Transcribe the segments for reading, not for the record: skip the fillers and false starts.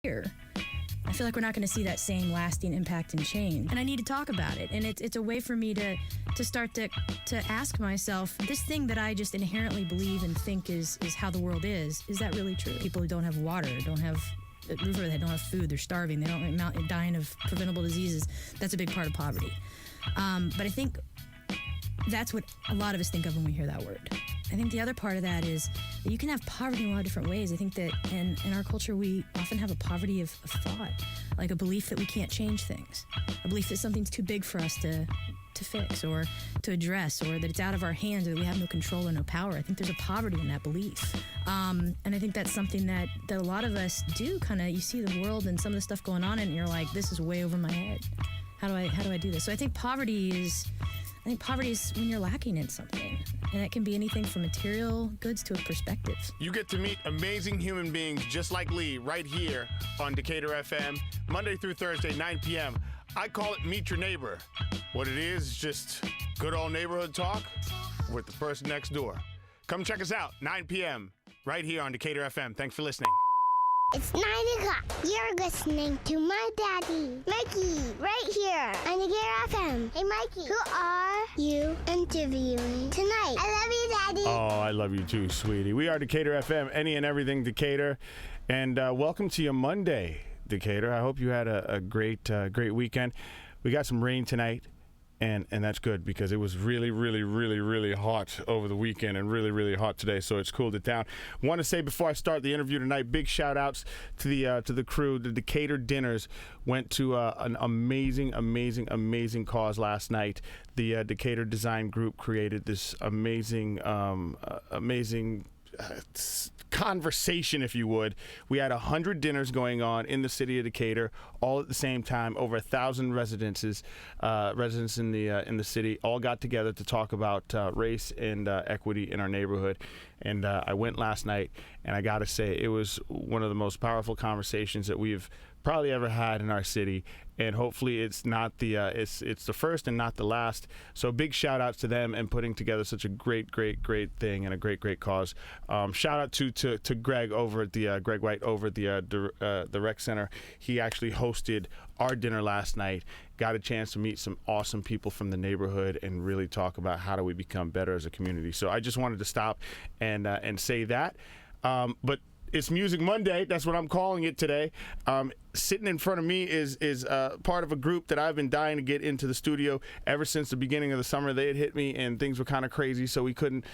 here, I feel like we're not going to see that same lasting impact and change. And I need to talk about it. And it's a way for me to start to ask myself, this thing that I just inherently believe and think is how the world is that really true? People who don't have water, don't have a roof over their head, don't have food, they're starving, they don't dying of preventable diseases. That's a big part of poverty. But I think that's what a lot of us think of when we hear that word. I think the other part of that is that you can have poverty in a lot of different ways. I think that in our culture, we often have a poverty of thought, like a belief that we can't change things, a belief that something's too big for us to fix or to address, or that it's out of our hands, or that we have no control or no power. I think there's a poverty in that belief. And I think that's something that a lot of us do kind of, you see the world and some of the stuff going on and you're like, this is way over my head. How do I do this? So I think poverty is when you're lacking in something. And that can be anything from material goods to a perspective. You get to meet amazing human beings just like Lee right here on Decatur FM, Monday through Thursday, 9 p.m. I call it Meet Your Neighbor. What it is just good old neighborhood talk with the person next door. Come check us out, 9 p.m. right here on Decatur FM. Thanks for listening. It's 9 o'clock. You're listening to my daddy, Mikey, right here on the Decatur FM. Hey, Mikey, who are you interviewing tonight? I love you, Daddy. Oh, I love you too, sweetie. We are Decatur FM, any and everything Decatur. And welcome to your Monday, Decatur. I hope you had a great weekend. We got some rain tonight. And that's good because it was really, really, really, really hot over the weekend and really, really hot today, so it's cooled it down. Want to say before I start the interview tonight, big shout outs to the crew. The Decatur dinners went to an amazing cause last night. The Decatur Design Group created this amazing conversation, if you would. We had 100 dinners going on in the city of Decatur, all at the same time. Over 1,000 residents in the city all got together to talk about race and equity in our neighborhood. And I went last night, and I got to say, it was one of the most powerful conversations that we've probably ever had in our city, and hopefully it's not the it's the first and not the last. So big shout outs to them and putting together such a great thing and a great cause. Shout out to Greg over at the Greg White over at the rec center. He actually hosted our dinner last night. Got a chance to meet some awesome people from the neighborhood and really talk about how do we become better as a community. So I just wanted to stop and say that. But it's Music Monday. That's what I'm calling it today. Sitting in front of me is part of a group that I've been dying to get into the studio ever since the beginning of the summer. They had hit me and things were kind of crazy, so we couldn't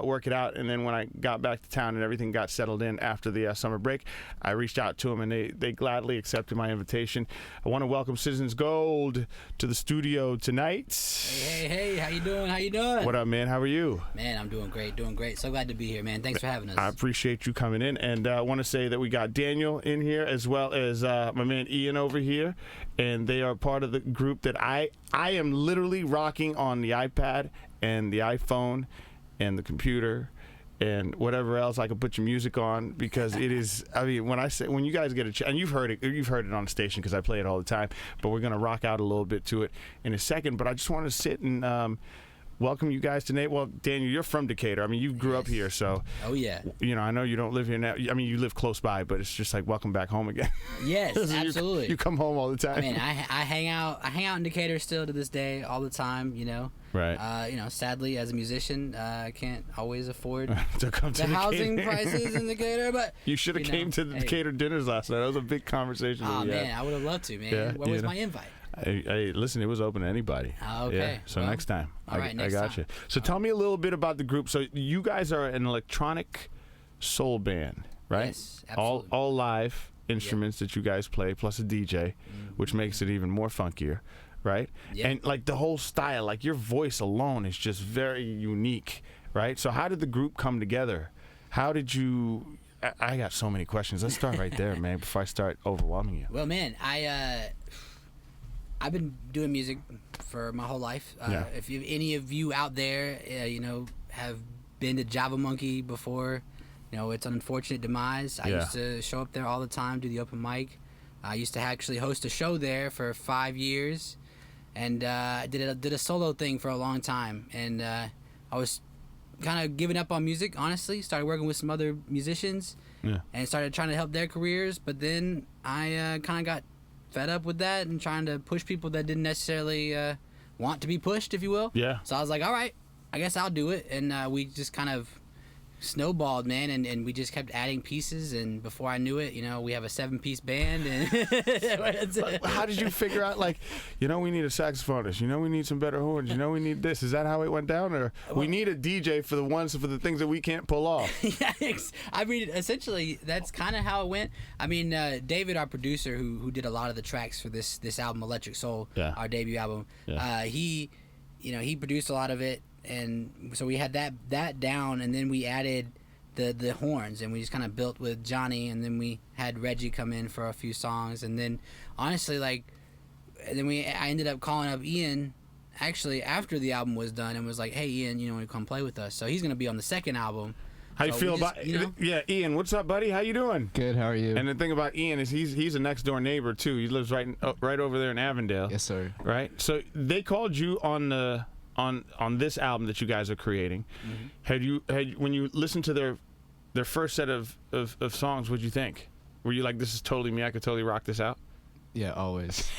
work it out. And then when I got back to town and everything got settled in after the summer break, I reached out to them and they gladly accepted my invitation. I want to welcome Citizens Gold to the studio tonight. Hey, how you doing? What up, man? How are you? Man, I'm doing great. So glad to be here, man. Thanks for having us. I appreciate you coming in, and I want to say that we got Daniel in here as well as my man Ian over here, and they are part of the group that I am literally rocking on the iPad and the iPhone and the computer and whatever else I can put your music on, because it is, I mean, when you guys get a chance, and you've heard it on the station because I play it all the time, but we're going to rock out a little bit to it in a second. But I just want to sit and welcome you guys tonight. Well, Daniel, you're from Decatur. I mean, you grew up here, so. Oh, yeah. You know, I know you don't live here now. I mean, you live close by, but it's just like welcome back home again. Yes, So absolutely. You come home all the time. I mean, I hang out in Decatur still to this day all the time, you know. Right. You know, sadly, as a musician, I can't always afford to come to the Decatur. housing prices in Decatur, but you should have came to the Decatur dinners last night. That was a big conversation. Oh, man, I would have loved to, man. Yeah, Where was my invite? Hey, listen, it was open to anybody. Okay. Yeah, so well, next time. All right, next I got time. you. So tell me a little bit about the group. So you guys are an electronic soul band, right? Yes, absolutely. All live instruments that you guys play, plus a DJ, which makes it even more funkier, right? Yeah. And like the whole style, like your voice alone is just very unique, right? So how did the group come together? How did you... I got so many questions. Let's start right there, man, before I start overwhelming you. Well, man, I've been doing music for my whole life. If any of you out there, you know, have been to Java Monkey before, you know, it's an unfortunate demise. I used to show up there all the time, do the open mic. I used to actually host a show there for 5 years, and did a solo thing for a long time. And I was kind of giving up on music, honestly. Started working with some other musicians, and started trying to help their careers. But then I kind of got fed up with that and trying to push people that didn't necessarily want to be pushed, if you will. Yeah. So I was like, all right, I guess I'll do it. And we just kind of snowballed, man, and we just kept adding pieces, and before I knew it, we have a 7-piece band. And how did you figure out, like, we need a saxophonist, we need some better horns, we need this? Is that how it went down, or we need a DJ for the things that we can't pull off? Yeah, I mean, essentially that's kind of how it went. I mean, David, our producer, who did a lot of the tracks for this album, Electric Soul, our debut album, he produced a lot of it. And so we had that down, and then we added the horns, and we just kind of built with Johnny, and then we had Reggie come in for a few songs, and then honestly, I ended up calling up Ian actually after the album was done, and was like, hey Ian, want to come play with us? So he's gonna be on the second album. How you feel about Yeah, Ian, what's up, buddy? How you doing? Good. How are you? And the thing about Ian is he's a next door neighbor too. He lives right over there in Avondale. Yes, sir. Right. So they called you on this album that you guys are creating. Had when you listened to their first set of songs, what'd you think? Were you like, this is totally me, I could totally rock this out? Yeah, always.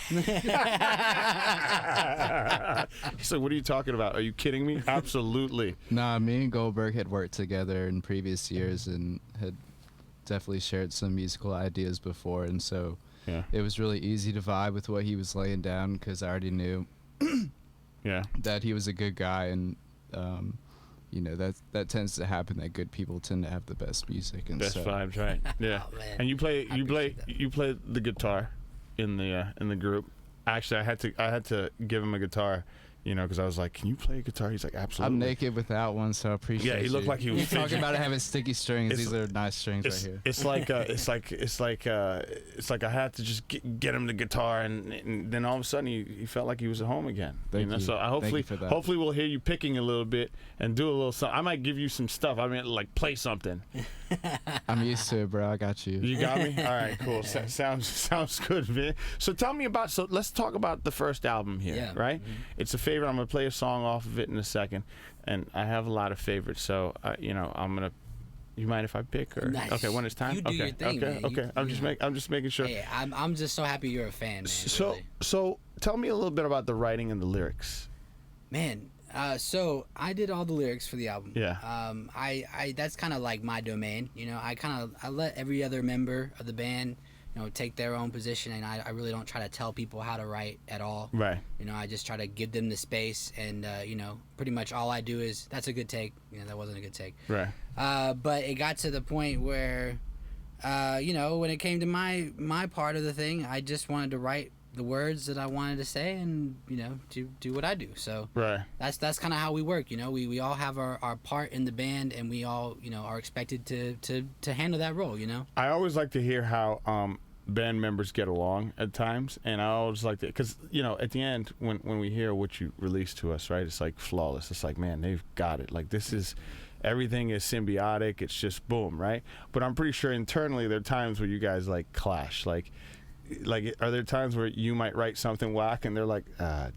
So what are you talking about? Are you kidding me? Absolutely. Nah, me and Goldberg had worked together in previous years and had definitely shared some musical ideas before, and so it was really easy to vibe with what he was laying down because I already knew that he was a good guy, and that tends to happen, that good people tend to have the best music and best vibes, right? Yeah. Oh, man. And you play the guitar in the groupe. Actually, I had to give him a guitar, because I was like, can you play a guitar? He's like, absolutely. I'm naked without one, so I appreciate it. Yeah, he looked like he was talking about having sticky strings. These are nice strings right here. It's like I had to just get him the guitar, and then all of a sudden he felt like he was at home again. Thank you. So hopefully we'll hear you picking a little bit and do a little something. I might give you some stuff. I mean, like, play something. I'm used to it, bro. I got you. You got me? All right, cool. Sounds good, man. So let's talk about the first album here, right? Mm-hmm. It's a favorite. I'm going to play a song off of it in a second, and I have a lot of favorites, so I'm going to. You mind if I pick? Or nice. Okay, when it's time. You do your thing, man. I'm just making sure. Hey, I'm just so happy you're a fan, man. So tell me a little bit about the writing and the lyrics. Man, so I did all the lyrics for the album. Yeah. I that's kind of like my domain. I let every other member of the band, take their own position, and I really don't try to tell people how to write at all. Right. I just try to give them the space, and pretty much all I do is, that's a good take. That wasn't a good take. Right. But it got to the point where, when it came to my part of the thing, I just wanted to write the words that I wanted to say, and to do what I do. So that's kind of how we work. We all have our part in the band, and we all are expected to handle that role. I always like to hear how band members get along at times, and I always like to, because at the end when we hear what you release to us, right, it's like flawless. It's like, man, they've got it. Like, this is, everything is symbiotic. It's just boom, right? But I'm pretty sure internally there are times where you guys like clash. Like, are there times where you might write something whack and they're like,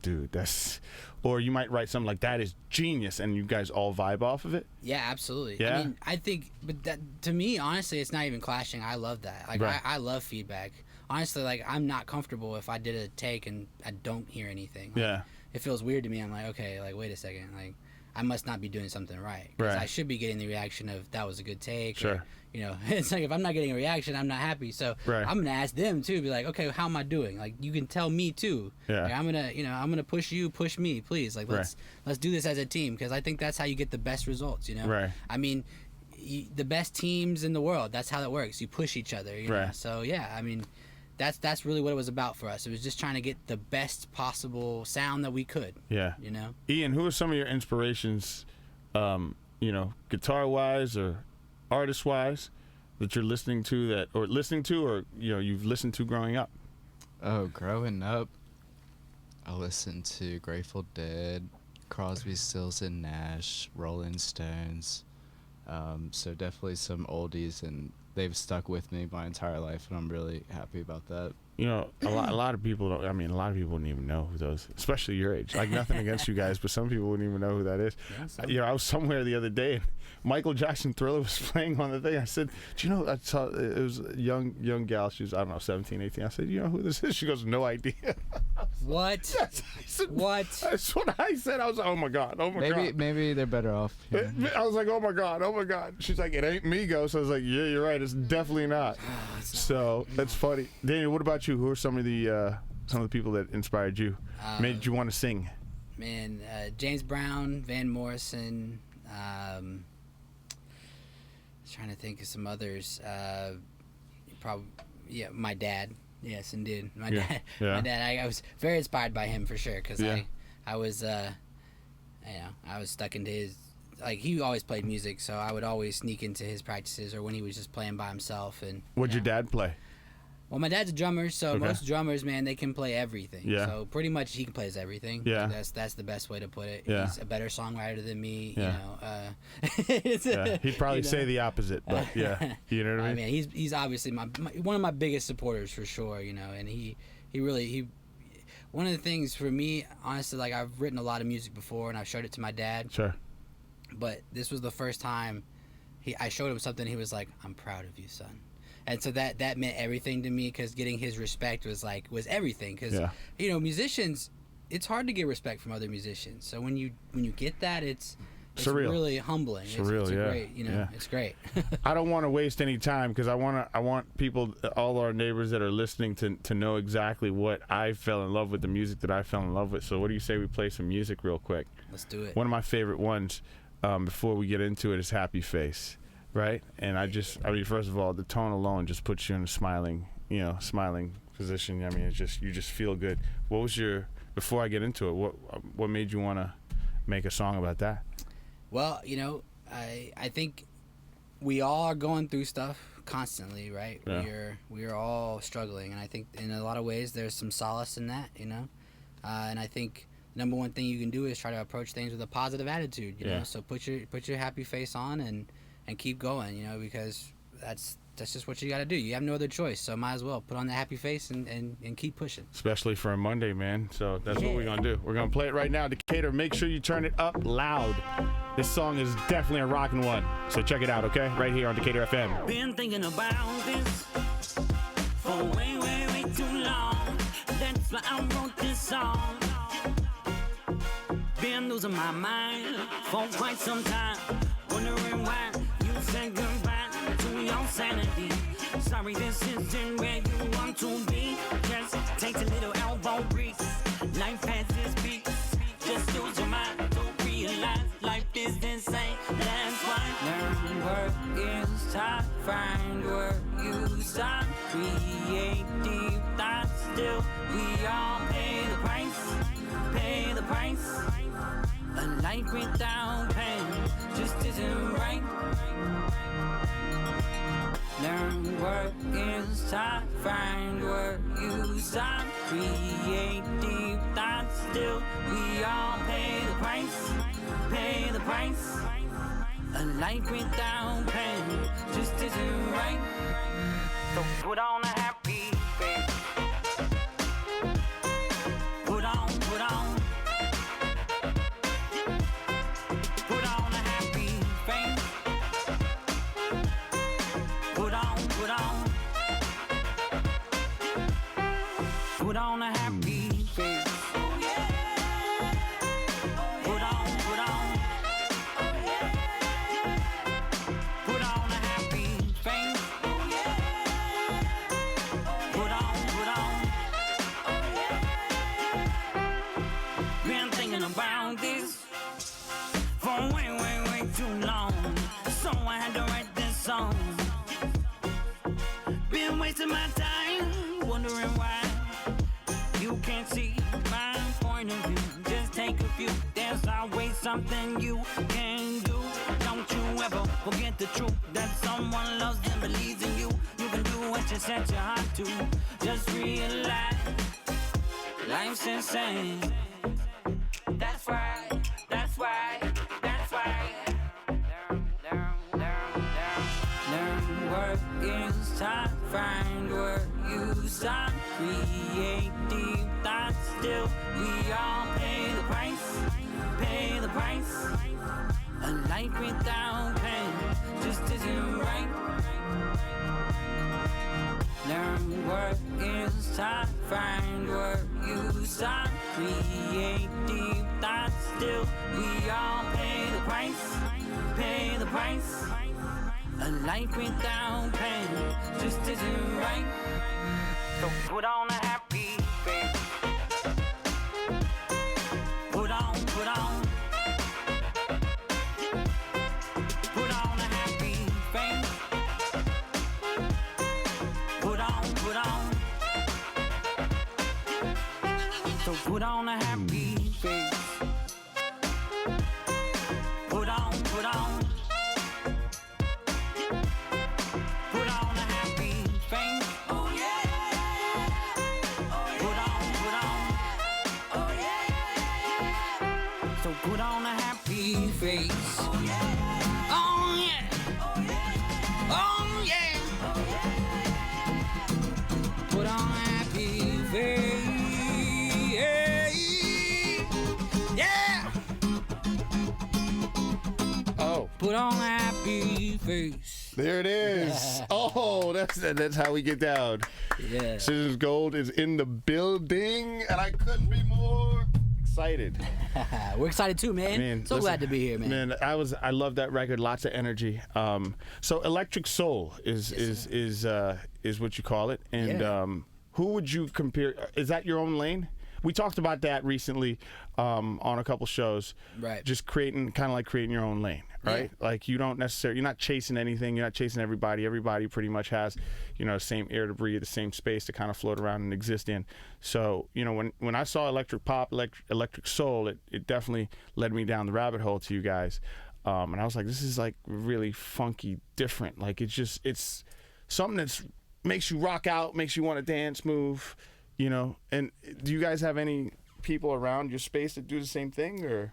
dude, that's, or you might write something like, that is genius, and you guys all vibe off of it? Yeah, absolutely. Yeah? I mean, I think, but that, to me, honestly, it's not even clashing. I love that. Like, I love feedback. Honestly, like, I'm not comfortable if I did a take and I don't hear anything. Like, it feels weird to me. I'm like, okay, like, wait a second. Like, I must not be doing something right. Because I should be getting the reaction of, that was a good take. Sure. Or, it's like, if I'm not getting a reaction, I'm not happy. So I'm going to ask them too, be like, okay, how am I doing? Like, you can tell me too. Yeah. Like, I'm going to push you, push me, please. Like, let's do this as a team, because I think that's how you get the best results, Right. I mean, the best teams in the world, that's how that works. You push each other, know? So, yeah, I mean, that's really what it was about for us. It was just trying to get the best possible sound that we could. Yeah. Ian, who are some of your inspirations, guitar-wise or artist-wise, that you're listening to, or you've listened to growing up? Oh, growing up, I listened to Grateful Dead, Crosby, Stills and Nash, Rolling Stones. So definitely some oldies and they've stuck with me my entire life, and I'm really happy about that. You know, a lot of people don't. I mean, a lot of people wouldn't even know who those, especially your age. Like, nothing against you guys, but some people wouldn't even know who that is. Yeah, I was somewhere the other day, and Michael Jackson Thriller was playing on the thing. I said, "Do you know?" I saw it was a young gal. She was, I don't know, 17, 18. I said, "You know who this is?" She goes, "No idea." What? Yes, I said, what? That's what I said. I was like, "Oh my god, oh my god." Maybe they're better off. Yeah. I was like, "Oh my god, oh my god." She's like, "It ain't me, Ghost." I was like, "Yeah, you're right. It's definitely not." So that's funny. Daniel, what about you? Who are some of the people that inspired you, made you want to sing? Man, James Brown, Van Morrison. Trying to think of some others. Probably, yeah, my dad. Yes, indeed, my dad. Yeah. My dad. I was very inspired by him for sure, because I was, I was stuck into his. Like, he always played music, so I would always sneak into his practices, or when he was just playing by himself. And what'd your dad play? Well, my dad's a drummer, so most drummers, man, they can play everything. Yeah. So pretty much he plays everything. Yeah. That's the best way to put it. Yeah. He's a better songwriter than me. Yeah. You know. He'd probably say the opposite, but yeah. You know what I mean? He's obviously one of my biggest supporters for sure. You know, and he really one of the things for me, honestly, like, I've written a lot of music before, and I've showed it to my dad. Sure. But this was the first time I showed him something. He was like, "I'm proud of you, son." And so that meant everything to me, because getting his respect was everything. Because you know, musicians, it's hard to get respect from other musicians. So when you get that, it's surreal. Really humbling. Surreal, it's yeah. great, you know, it's great. I don't want to waste any time, because I want people, all our neighbors that are listening, to know exactly what I fell in love with, the music that I fell in love with. So what do you say we play some music real quick? Let's do it. One of my favorite ones, before we get into it, is Happy Face. Right, and I mean, first of all, the tone alone just puts you in a smiling position. I mean, you just feel good. What was before I get into it, what made you want to make a song about that? Well, you know, I think we all are going through stuff constantly, right? Yeah. We are all struggling, and I think in a lot of ways there's some solace in that, you know, and I think number one thing you can do is try to approach things with a positive attitude, you know. So put your happy face on and keep going, you know, because that's just what you got to do. You have no other choice, so might as well put on the happy face and keep pushing. Especially for a Monday, man. So that's what we're going to do. We're going to play it right now. Decatur, make sure you turn it up loud. This song is definitely a rockin' one. So check it out, okay? Right here on Decatur FM. Been thinking about this for way, way, way too long. That's why I wrote this song. Been losing my mind for quite some time. Wondering why you said goodbye to your sanity. Sorry, this isn't where you want to be. Just take a little elbow grease. Life has its beats. Just use your mind to realize life is insane. That's why learn work is time. Find where you stop. Create deep thoughts. Still, we all pay the price. Pay the price. A life without pain just isn't right. Learn work is time. Find where you stop. Create deep thoughts. Still, we all pay the price. Pay the price. A life without pain just isn't right. So put on a happy face. Put on. Put on a happy face. Put on. Put on a happy face. Put on. Put on a happy face. Put on. Been thinking about this for way, way, way too long. So I had to write this song. Been wasting my time, wondering why you can't see my point of view. Just take a few, there's always something you can do. Don't you ever forget the truth, that someone loves and believes in you. You can do what you set your heart to. Just realize life's insane. That's right, that's right, that's right. Learn work is to find where you start. Create deep thoughts, still we all pay the price. Pay the price. A life without pain just isn't right. Learn what is to find where you start. Create deep thoughts, still we all pay the price. Pay the price. A life without pain just isn't right. So put on a happy face. Put on. Put on a happy face. Put on. So put on a happy face. Put on. Put on a happy face. Oh yeah. Put on. Oh yeah. So put on a happy face. Oh yeah. Oh yeah. Oh yeah. Put on a happy face. Yeah. Oh. Put on a happy face. There it is. Oh, that's how we get down. Yeah. Citizens Gold is in the building, and I couldn't be more excited. We're excited too, man. Listen, Glad to be here, man. I love that record. Lots of energy. So Electric Soul is what you call it, and who would you compare? Is that your own lane? We talked about that recently on a couple shows. Right. Just creating your own lane, right? Yeah. Like you're not chasing anything. You're not chasing everybody. Everybody pretty much has, same air to breathe, the same space to kind of float around and exist in. So, when I saw electric pop, electric soul, it definitely led me down the rabbit hole to you guys. And I was like, this is like really funky, different. Like it's something that's makes you rock out, makes you want to dance, move. And do you guys have any people around your space that do the same thing, or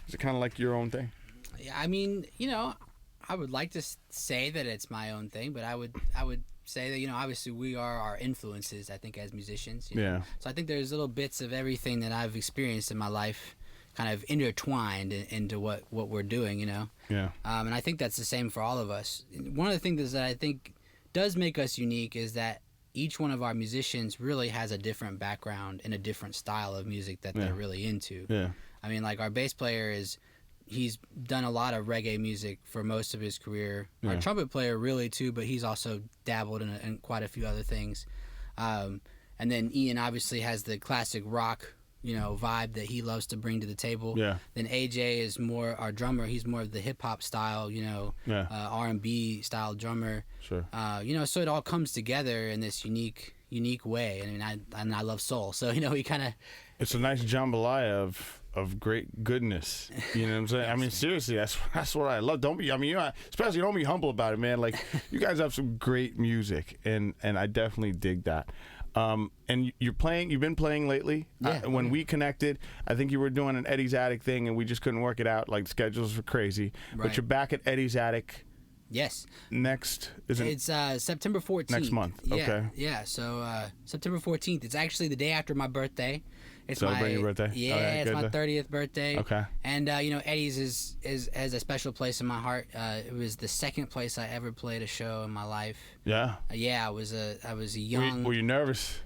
is it kind of like your own thing? Yeah, I mean, I would like to say that it's my own thing, but I would say that, obviously we are our influences, I think, as musicians. Yeah. So I think there's little bits of everything that I've experienced in my life kind of intertwined into what we're doing, Yeah. And I think that's the same for all of us. One of the things that I think does make us unique is that each one of our musicians really has a different background and a different style of music that they're really into. Yeah. I mean, like our bass player he's done a lot of reggae music for most of his career. Yeah. Our trumpet player really too, but he's also dabbled in quite a few other things. And then Ian obviously has the classic rock, vibe that he loves to bring to the table. Yeah. Then AJ is more our drummer. He's more of the hip hop style, R&B style drummer. Sure. So it all comes together in this unique way. I mean, I love soul, so we kind of. It's a nice jambalaya of great goodness. You know what I'm saying? I mean, seriously, that's what I love. Especially don't be humble about it, man. Like you guys have some great music, and I definitely dig that. And you've been playing lately. Yeah. When we connected, I think you were doing an Eddie's Attic thing, and we just couldn't work it out. Like schedules were crazy. Right. But you're back at Eddie's Attic. Yes. It's September 14th. next month. Yeah, Okay. Yeah. So September 14th. It's actually the day after my birthday. It's Celebrating your birthday? Yeah, Okay, it's good. my 30th birthday. Okay. And Eddie's has a special place in my heart. It was the second place I ever played a show in my life. Yeah. Yeah, I was a young. Were you nervous?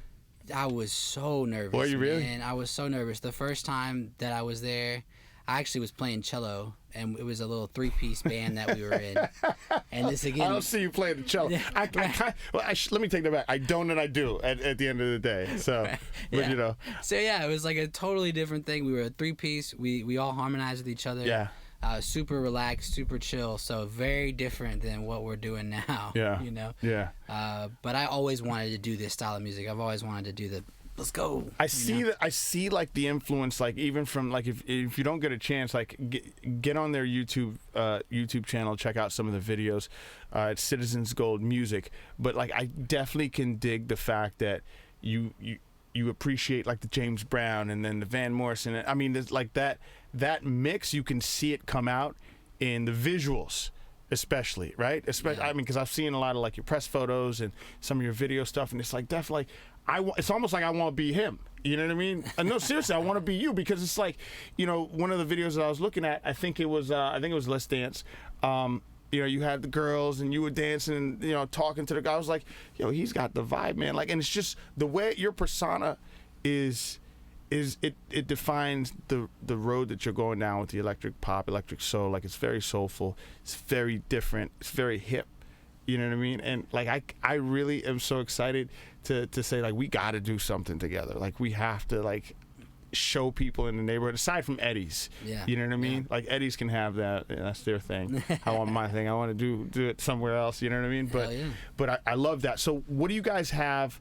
I was so nervous. Were you really? Man. I was so nervous. The first time that I was there, I actually was playing cello, and it was a little 3-piece band that we were in. And this again. I don't see you playing the cello. Let me take that back. I don't, and I do at the end of the day. So, Yeah. but So yeah, it was like a totally different thing. We were a 3-piece. We all harmonized with each other. Yeah. Super relaxed, super chill. So very different than what we're doing now. Yeah. Yeah. But I always wanted to do this style of music. I've always wanted to do the let's go. I see like the influence, like even from like if you don't get a chance, like get on their YouTube channel, check out some of the videos. It's Citizens Gold Music. But like I definitely can dig the fact that you appreciate like the James Brown and then the Van Morrison. I mean, there's like that mix. You can see it come out in the visuals especially, right? Especially, I mean, because I've seen a lot of like your press photos and some of your video stuff, and it's like definitely, it's almost like I want to be him. You know what I mean? No, seriously, I want to be you, because it's like, you know, one of the videos that I was looking at, I think it was Let's Dance. You know, you had the girls and you were dancing and, you know, talking to the guy. I was like, yo, he's got the vibe, man. Like, and it's just the way your persona is it defines the road that you're going down with the electric pop, electric soul. Like, it's very soulful. It's very different. It's very hip. You know what I mean? And like, I really am so excited to say, like, we got to do something together. Like, we have to, like, show people in the neighborhood, aside from Eddie's. Yeah. You know what I mean? Yeah. Like, Eddie's can have that. That's their thing. I want my thing. I want to do it somewhere else. You know what I mean? But but I love that. So what do you guys have,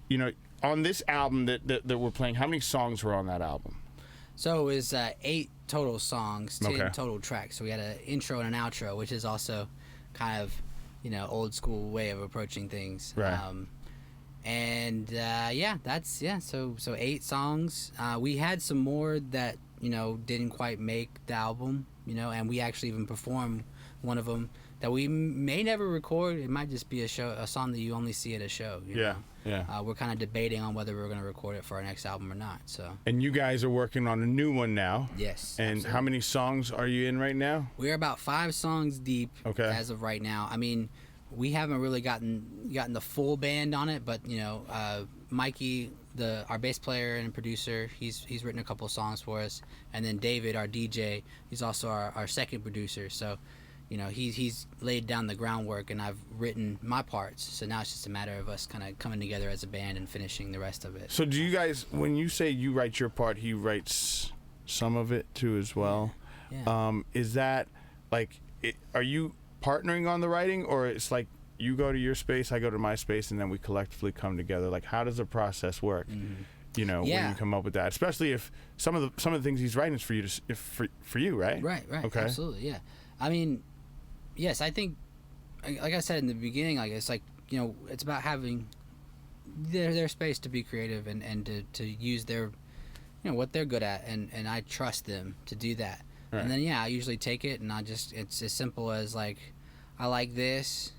you know, on this album that we're playing? How many songs were on that album? So it was 8 total songs, 10 total tracks. So we had an intro and an outro, which is also kind of, you know, old school way of approaching things. Right. So 8 songs. We had some more that, you know, didn't quite make the album, you know, and we actually even performed one of them that we may never record. It might just be a song that you only see at a show. You know? We're kind of debating on whether we're going to record it for our next album or not. So. And you guys are working on a new one now. Yes. And absolutely. How many songs are you in right now? We're about 5 songs deep. As of right now. I mean, we haven't really gotten the full band on it, but you know, Mikey, our bass player and producer, he's written a couple of songs for us, and then David, our DJ, he's also our second producer. So, you know, he's laid down the groundwork, and I've written my parts. So now it's just a matter of us kind of coming together as a band and finishing the rest of it. So do you guys, when you say you write your part, he writes some of it too as well? Yeah. Is that like, are you partnering on the writing, or it's like you go to your space, I go to my space, and then we collectively come together? Like, how does the process work? Mm-hmm. You know, when you come up with that, especially if some of the things he's writing is for you for you, right? Right. Okay. Absolutely, yeah. I mean, yes, I think, like I said in the beginning, like, it's like, you know, it's about having their space to be creative and to use their, you know, what they're good at, and I trust them to do that. Right. And then I usually take it, and it's as simple as like, I like this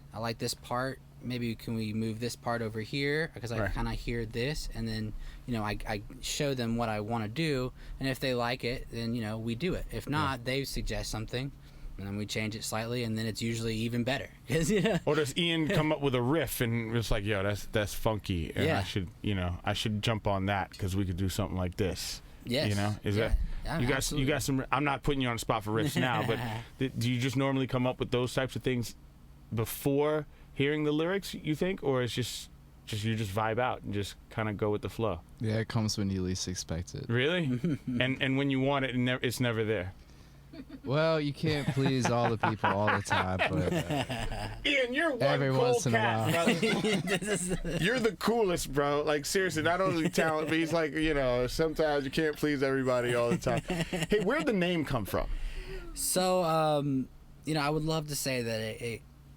part, maybe can we move this part over here, because I kind of hear this, and then, you know, I show them what I want to do, and if they like it, then, you know, we do it. If not, they suggest something, and then we change it slightly, and then it's usually even better. You know? Or does Ian come up with a riff and it's like, yo, that's funky, and I should jump on that because we could do something like this. Yes. You know, you got some. I'm not putting you on the spot for riffs now, but do you just normally come up with those types of things before hearing the lyrics, you think, or it's just you just vibe out and just kind of go with the flow? Yeah, it comes when you least expect it. Really? and when you want it, it's never there. Well, you can't please all the people all the time, but Ian, you're one every cool once in a cat, while. You're the coolest, bro. Like, seriously, not only talent, but he's like, you know, sometimes you can't please everybody all the time. Hey, where'd the name come from? So, you know, I would love to say that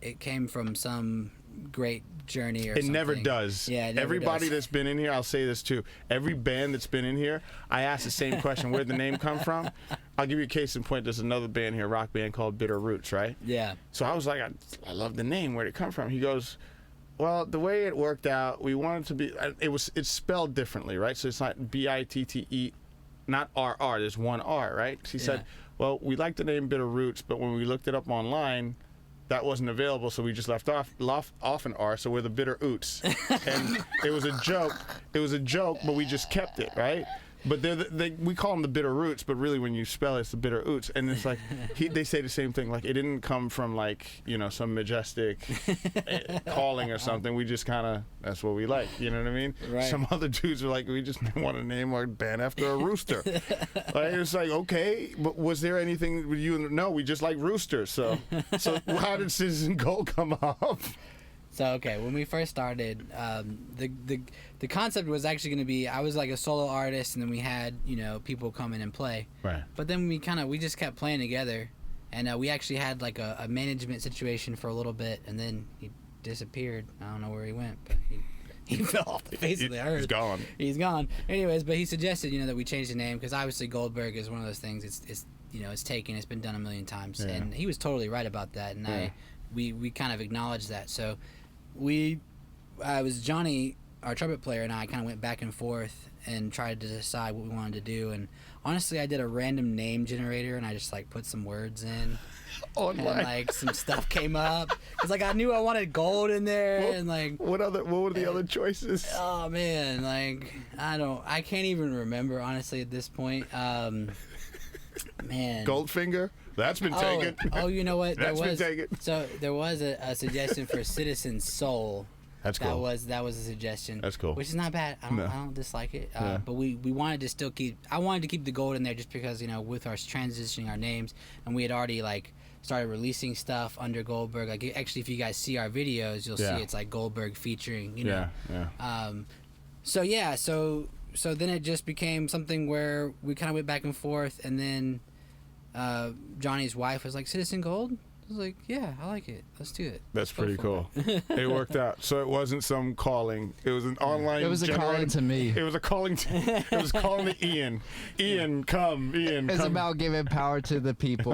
it came from some great journey or something. It never does. Yeah, it never Everybody does. that's been in here, I'll say this too. Every band that's been in here, I ask the same question: where'd the name come from? I'll give you a case in point. There's another band here, a rock band called Bitter Roots, right? Yeah. So I was like, I love the name. Where'd it come from? He goes, well, the way it worked out, we wanted to be. It's spelled differently, right? So it's not B-I-T-T-E, not R-R. There's one R, right? He said, well, we like the name Bitter Roots, but when we looked it up online, that wasn't available, so we just left off an R, so we're the Bitter Oots. And it was a joke. But we just kept it, right? But we call them the Bitter Roots, but really when you spell it, it's the Bitter Oots. And it's like, they say the same thing, like it didn't come from like, you know, some majestic calling or something. We just kind of, that's what we like, you know what I mean? Right. Some other dudes are like, we just want to name our band after a rooster. Like, it's like, okay, but was there anything with you? No, we just like roosters. So how did Citizen Gold come up? So, okay, when we first started, the concept was actually going to be, I was like a solo artist, and then we had, you know, people come in and play. Right. But then we just kept playing together, and we actually had like a management situation for a little bit, and then he disappeared. I don't know where he went, but He fell off the face of the earth. He's gone. He's gone. Anyways, but he suggested, that we change the name because obviously Goldberg is one of those things. It's it's taken. It's been done a million times, and he was totally right about that. And we kind of acknowledged that. So I was Johnny, our trumpet player, and I kind of went back and forth and tried to decide what we wanted to do. And honestly, I did a random name generator, and I just put some words in. Online. And some stuff came up. It's I knew I wanted gold in there, what were the other choices? Oh man, I can't even remember honestly at this point. Man, Goldfinger. That's been taken. Oh, you know what? That's been taken. So there was a suggestion for Citizen Soul. That's cool. That was a suggestion. That's cool. Which is not bad. I don't dislike it. But we wanted to still keep. I wanted to keep the gold in there just because with our transitioning our names, and we had already started releasing stuff under Goldberg. Actually, if you guys see our videos, you'll see it's Goldberg featuring. So then it just became something where we kind of went back and forth, and then Johnny's wife was like, Citizen Gold? I was like, yeah, I like it. Let's do it. That's pretty cool. It worked out. So it wasn't some calling. It was an online. It was a calling to me. It was a calling. It was calling to Ian. Ian, come. Ian, It's come. about giving power to the people.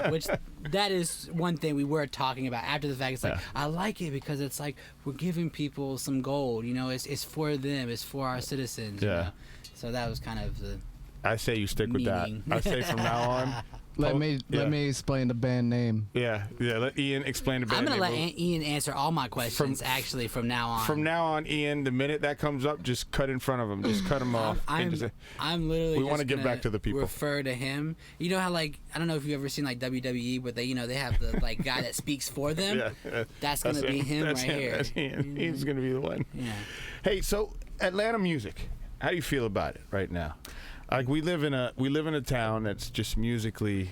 Which that is one thing we were talking about after the fact. It's I like it because it's we're giving people some gold. It's for them. It's for our citizens. Yeah. So that was kind of the. I say you stick with that. I say from now on. Let me explain the band name. Yeah. Let Ian explain the band I'm gonna name. let Ian answer all my questions from now on. From now on, Ian, the minute that comes up, just cut in front of him. Just cut him off. I'm literally. We want to give back to the people. Refer to him. You know how I don't know if you've ever seen WWE, but they they have the guy that speaks for them. Yeah. That's gonna be him right here. That's Ian. He's gonna be the one. Yeah. Hey, so Atlanta music. How do you feel about it right now? We live in a town that's just musically,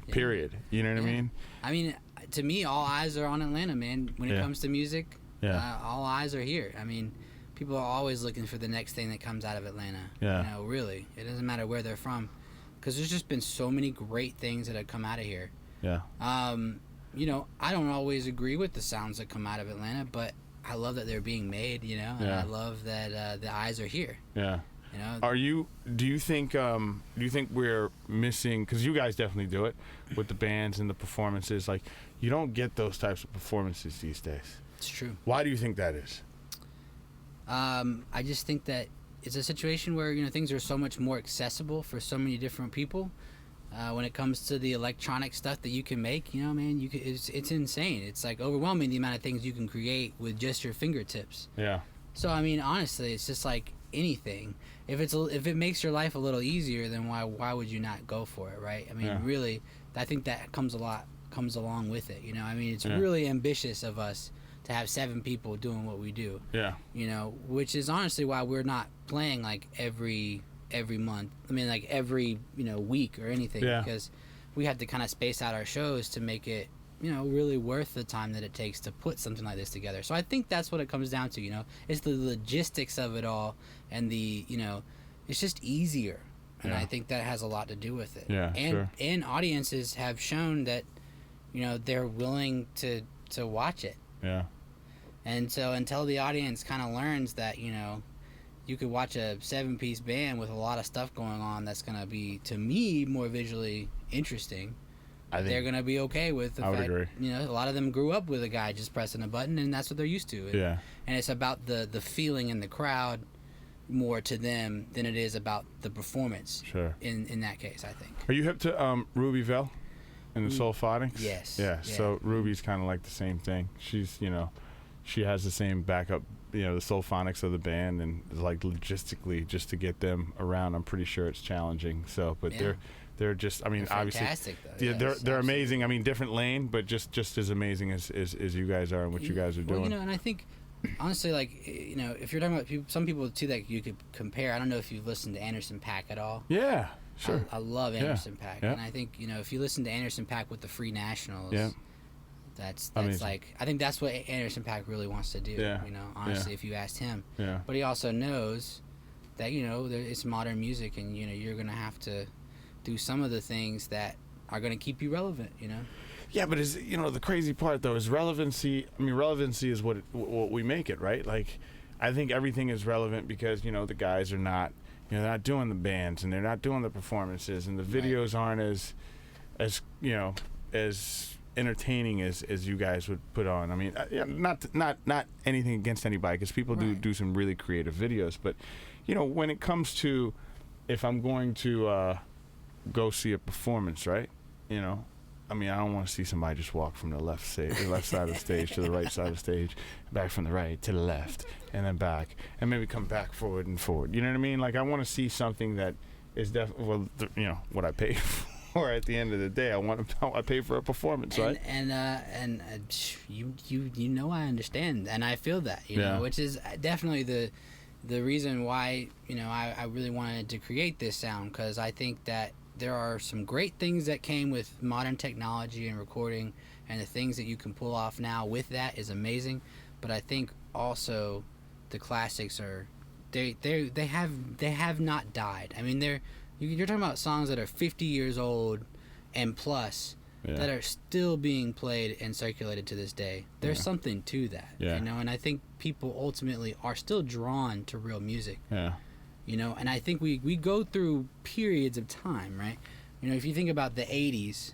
period. You know what I mean? I mean, to me, all eyes are on Atlanta, man. When it comes to music, all eyes are here. I mean, people are always looking for the next thing that comes out of Atlanta. Yeah. Really, it doesn't matter where they're from, because there's just been so many great things that have come out of here. Yeah. I don't always agree with the sounds that come out of Atlanta, but I love that they're being made. And I love that the eyes are here. Yeah. Do you think we're missing, because you guys definitely do it with the bands and the performances, you don't get those types of performances these days. It's true. Why do you think that is? I just think that it's a situation where things are so much more accessible for so many different people. When it comes to the electronic stuff that you can make, man, it's insane. It's overwhelming the amount of things you can create with just your fingertips. Yeah. So I mean, honestly, it's just anything. If it makes your life a little easier, then why would you not go for it, right? I mean, really, I think that comes along with it. I mean, it's really ambitious of us to have 7 people doing what we do. Yeah. Which is honestly why we're not playing every month. I mean, every week or anything, because we have to kind of space out our shows to make it really worth the time that it takes to put something like this together. So I think that's what it comes down to. It's the logistics of it all, and it's just easier, and I think that has a lot to do with it. Yeah, sure. And audiences have shown that they're willing to watch it. Yeah. And so until the audience kind of learns that you could watch a 7-piece band with a lot of stuff going on that's going to be, to me, more visually interesting, they're going to be okay with the fact, agree. A lot of them grew up with a guy just pressing a button, and that's what they're used to. And it's about the feeling in the crowd more to them than it is about the performance. Sure. In that case, I think. Are you hip to Ruby Vell and the Soul Phonics? Yes. Yeah. So Ruby's kind of the same thing. She's, she has the same backup, the Soulphonics of the band, and logistically, just to get them around, I'm pretty sure it's challenging. So, but they're just, I mean, they're obviously, fantastic, though. they're amazing. I mean, different lane, but just as amazing as you guys are and what you guys are doing. And I think, honestly, if you're talking about some people too that you could compare. I don't know if you've listened to Anderson .Paak at all. Yeah, sure. I love Anderson .Paak, and I think if you listen to Anderson .Paak with the Free Nationals. That's I think that's what Anderson .Paak really wants to do. Honestly, if you asked him. But he also knows that it's modern music, and you're gonna have to do some of the things that are gonna keep you relevant. Yeah, but the crazy part though is relevancy. I mean, relevancy is what we make it, right? Like, I think everything is relevant because the guys are not, they're not doing the bands and they're not doing the performances and the videos aren't as as entertaining as you guys would put on. I mean, not anything against anybody, because people do some really creative videos, but when it comes to, if I'm going to go see a performance, right? I mean, I don't want to see somebody just walk from the left side of the stage to the right side of the stage, back from the right to the left, and then back, and maybe come back forward and forward. You know what I mean? Like, I want to see something that is definitely, what I pay for at the end of the day. I pay for a performance, right? And I understand, and I feel that, which is definitely the reason why I really wanted to create this sound, because I think that there are some great things that came with modern technology and recording, and the things that you can pull off now with that is amazing. But I think also the classics are they have not died. I mean, you're talking about songs that are 50 years old and plus that are still being played and circulated to this day. There's something to that, and I think people ultimately are still drawn to real music. And I think we go through periods of time, right? If you think about the 80s,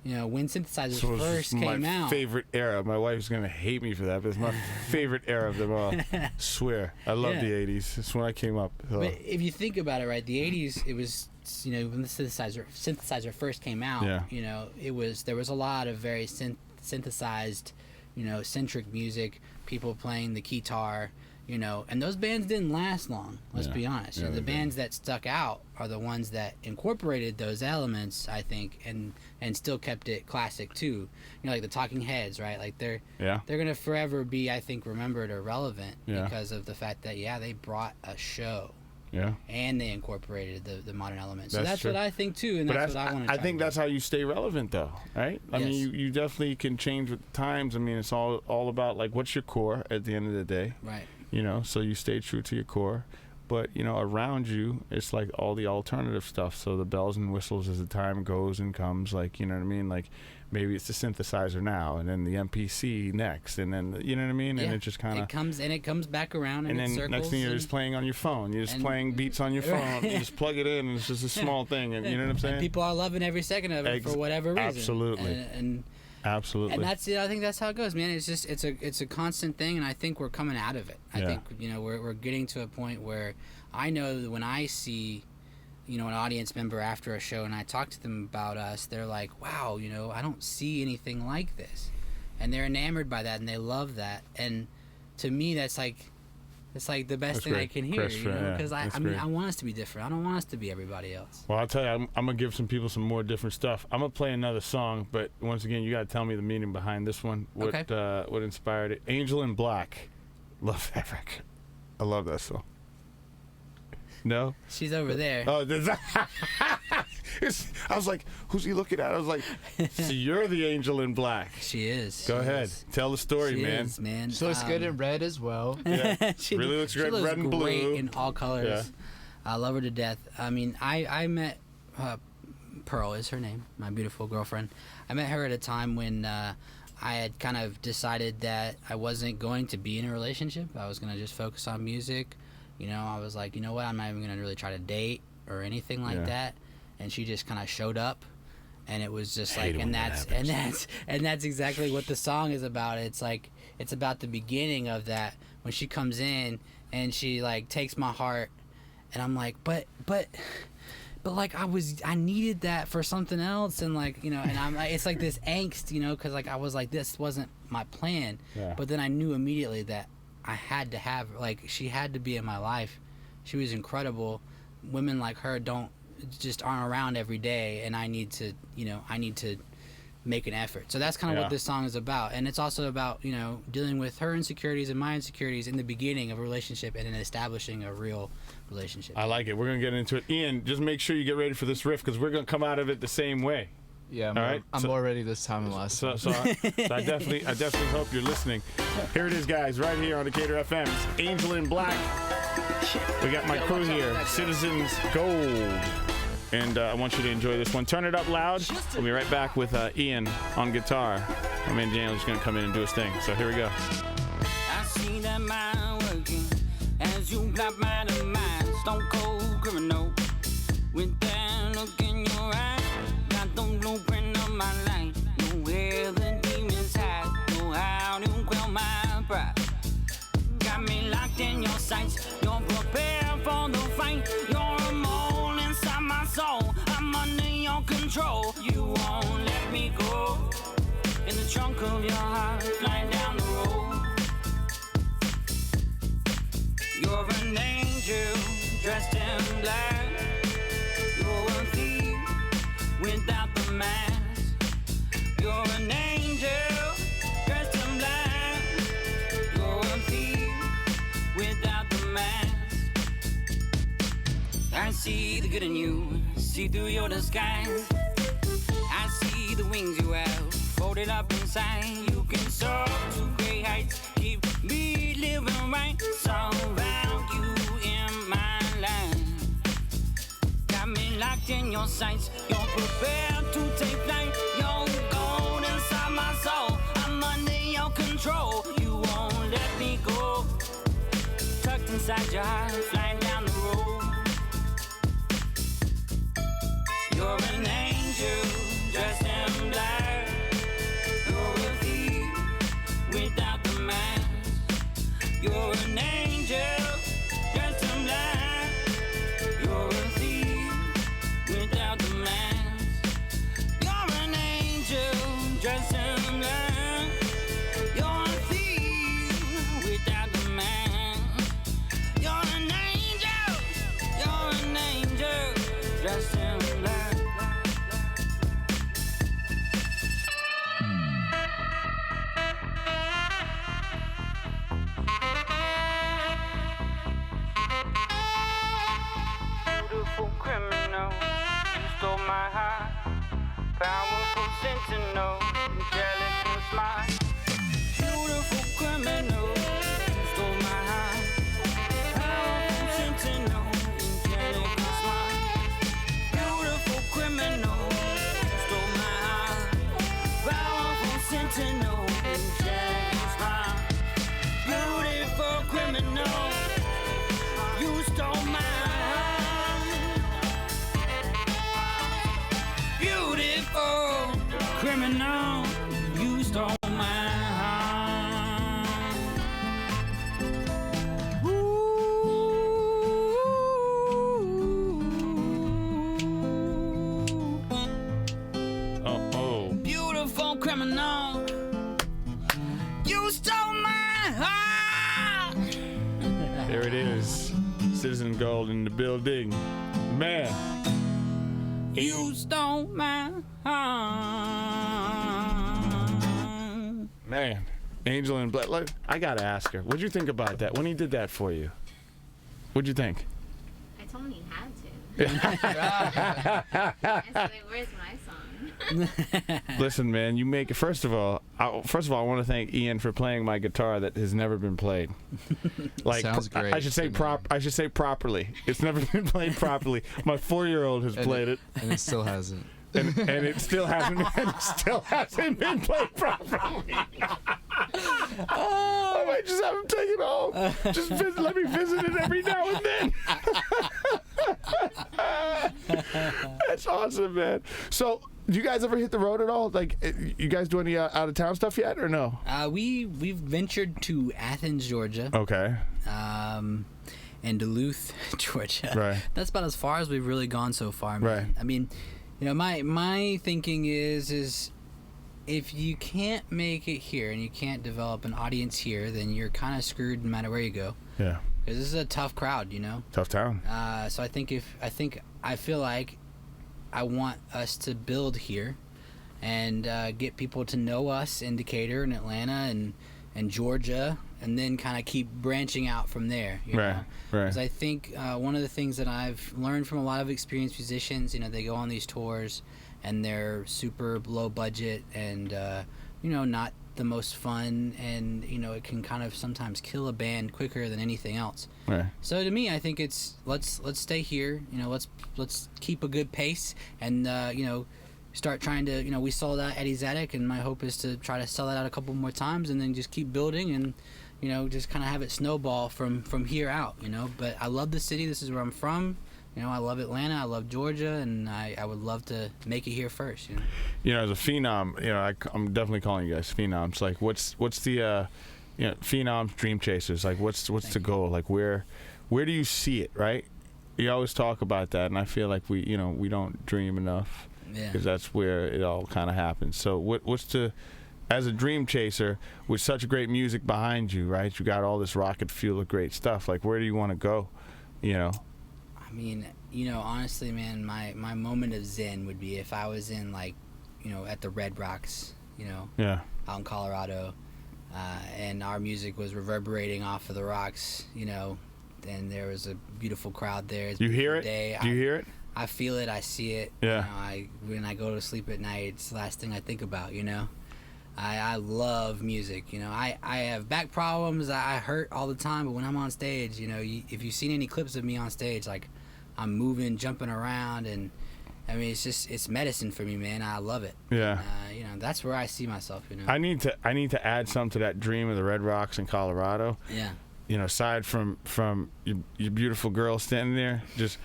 when synthesizers first came out. My favorite era. My wife's going to hate me for that, but it's my favorite era of them all. Swear. I love the 80s. It's when I came up. So. But if you think about it, right, the 80s, it was, when the synthesizer first came out, there was a lot of very synthesized, centric music, people playing the guitar, and those bands didn't last long. Let's be honest. The bands that stuck out are the ones that incorporated those elements, I think, and still kept it classic too. Like the Talking Heads, right? Like they're gonna forever be, I think, remembered or relevant because of the fact that they brought a show. And they incorporated the modern elements. So that's what I think too, and that's what I want to. I think that's how you stay relevant, though, right? I mean, you definitely can change with times. I mean, it's all about, like, what's your core at the end of the day, right? So you stay true to your core, but around you, it's like all the alternative stuff. So the bells and whistles as the time goes and comes, like, what I mean, like. Maybe it's the synthesizer now, and then the MPC next, and then you know what I mean, and it just kind of it comes back around, and then next thing you're just playing on your phone. You're just playing beats on your phone. You just plug it in, and it's just a small thing, and you know what I'm saying. And people are loving every second of it for whatever reason. Absolutely, absolutely. And I think that's how it goes, man. It's just it's a constant thing, and I think we're coming out of it. I think we're getting to a point where I know that when I see. An audience member after a show and I talk to them about us, they're like, wow, I don't see anything like this. And they're enamored by that and they love that. And to me, it's like the best thing I can hear, because I want us to be different. I don't want us to be everybody else. Well, I'll tell you, I'm going to give some people some more different stuff. I'm going to play another song, but once again, you got to tell me the meaning behind this one. What inspired it? Angel in Black. Love that record. I love that song. No? She's over there. Oh, I was like, who's he looking at? I was like, so you're the angel in black. She is. Go ahead. Tell the story, man. She is, man. She looks good in red as well. Yeah. She really looks great. Red and blue. Great in all colors. Yeah. I love her to death. I mean, I met Pearl is her name, my beautiful girlfriend. I met her at a time when I had kind of decided that I wasn't going to be in a relationship. I was going to just focus on music. I was like, you know what? I'm not even going to really try to date or anything like that. And she just kind of showed up, and it was just like, and that's exactly what the song is about. It's like, it's about the beginning of that, when she comes in and she like takes my heart, and I'm like, but like I needed that for something else, and like, and I'm like, it's like this angst, because like I was like, this wasn't my plan, but then I knew immediately that I had to have, like, she had to be in my life. She was incredible. Women like her aren't around every day, and I need to make an effort. So that's kind of what this song is about. And it's also about, dealing with her insecurities and my insecurities in the beginning of a relationship and then establishing a real relationship. I like it. We're going to get into it. Ian, just make sure you get ready for this riff, because we're going to come out of it the same way. Yeah, I'm more ready this time than last time. So I definitely hope you're listening. Here it is, guys, right here on Decatur FM. It's Angel in Black. We got my crew here, Citizens Gold. and I want you to enjoy this one. Turn it up loud. We'll be right back with Ian on guitar. My man Daniel's going to come in and do his thing. So here we go. I see that mind working as you clap my mind. Stone cold criminal with that look in your eye. Got the blueprint of my life. Know where the demons hide. Know how to quell my pride. Got me locked in your sights. You're prepared for the fight. You're a mole inside my soul. I'm under your control. You won't let me go. In the trunk of your heart, flying down the road. You're an angel dressed in black. You're a thief without the mask. You're an angel dressed in black. You're a thief without the mask. I see the good in you, see through your disguise. I see the wings you have, folded up inside. You can soar to great heights, keep me living right. Surround you in my life. Got me locked in your sights. You're prepared to take flight. You're gold inside my soul. I'm under your control. You won't let me go. Tucked inside your heart, flying down the road. You're an angel dressed in black. You're a thief without the mask. You're an angel dressed in black. You're a thief without the mask. You're an angel dressed in black. You're a thief without the mask. You're an angel dressed in black. Beautiful criminal, you stole my heart. Powerful sentinel, angelic and smart. Beautiful criminal, you stole my heart. Powerful sentinel, angelic and smart. Beautiful criminal, you stole my heart. Powerful sentinel, angelic and smart. Beautiful criminal, you stole my heart. Beautiful criminal, you stole my heart. Oh. Beautiful criminal, you stole my heart. There it is. Citizen Gold in the building. Man. You stole my heart. Man. Angel in Black. Look, I got to ask her. What'd you think about that when he did that for you? What'd you think? I told him he had to. I said, where's my song? Listen, man, you make it. First of all, I want to thank Ian for playing my guitar that has never been played. Like, sounds great. I should say properly. It's never been played properly. My 4-year-old has played it, and it still hasn't. and it still hasn't. And it still hasn't been played properly. I might just have him take it home. Just let me visit it every now and then. That's awesome, man. So, do you guys ever hit the road at all? Like, you guys do any out of town stuff yet, or no? We've ventured to Athens, Georgia. Okay. And Duluth, Georgia. Right. That's about as far as we've really gone so far, man. Right. I mean, you know, my thinking is if you can't make it here and you can't develop an audience here, then you're kind of screwed no matter where you go. Yeah. Because this is a tough crowd, you know. Tough town. So I feel like I want us to build here and get people to know us in Decatur and Atlanta and Georgia, and then kind of keep branching out from there. You know? Right. Because I think one of the things that I've learned from a lot of experienced musicians, you know, they go on these tours and they're super low budget and, you know, not the most fun, and it can kind of sometimes kill a band quicker than anything else. Right. So to me, I think it's let's stay here. Let's keep a good pace, and start trying to we sold out Eddie's Attic, and my hope is to try to sell that out a couple more times, and then just keep building, and just kind of have it snowball from here out. But I love the city. This is where I'm from. I love Atlanta, I love Georgia, and I would love to make it here first. As a phenom, I'm definitely calling you guys phenoms. Like, what's the phenoms, dream chasers? Like, what's the goal? Like, where do you see it? Right? You always talk about that, and I feel like we don't dream enough, because that's where it all kind of happens. So, what's as a dream chaser with such great music behind you, right? You got all this rocket fuel of great stuff. Like, where do you want to go? I mean, honestly, man, my moment of zen would be if I was in, at the Red Rocks, out in Colorado, and our music was reverberating off of the rocks, and there was a beautiful crowd there. You hear it? Do you hear it? I feel it. I see it. Yeah. When I go to sleep at night, it's the last thing I think about, I love music. I have back problems. I hurt all the time, but when I'm on stage, if you've seen any clips of me on stage, like, I'm moving, jumping around, and I mean, it's medicine for me, man. I love it. Yeah. And, that's where I see myself. I need to add some to that dream of the Red Rocks in Colorado. Yeah. Aside from your beautiful girl standing there, just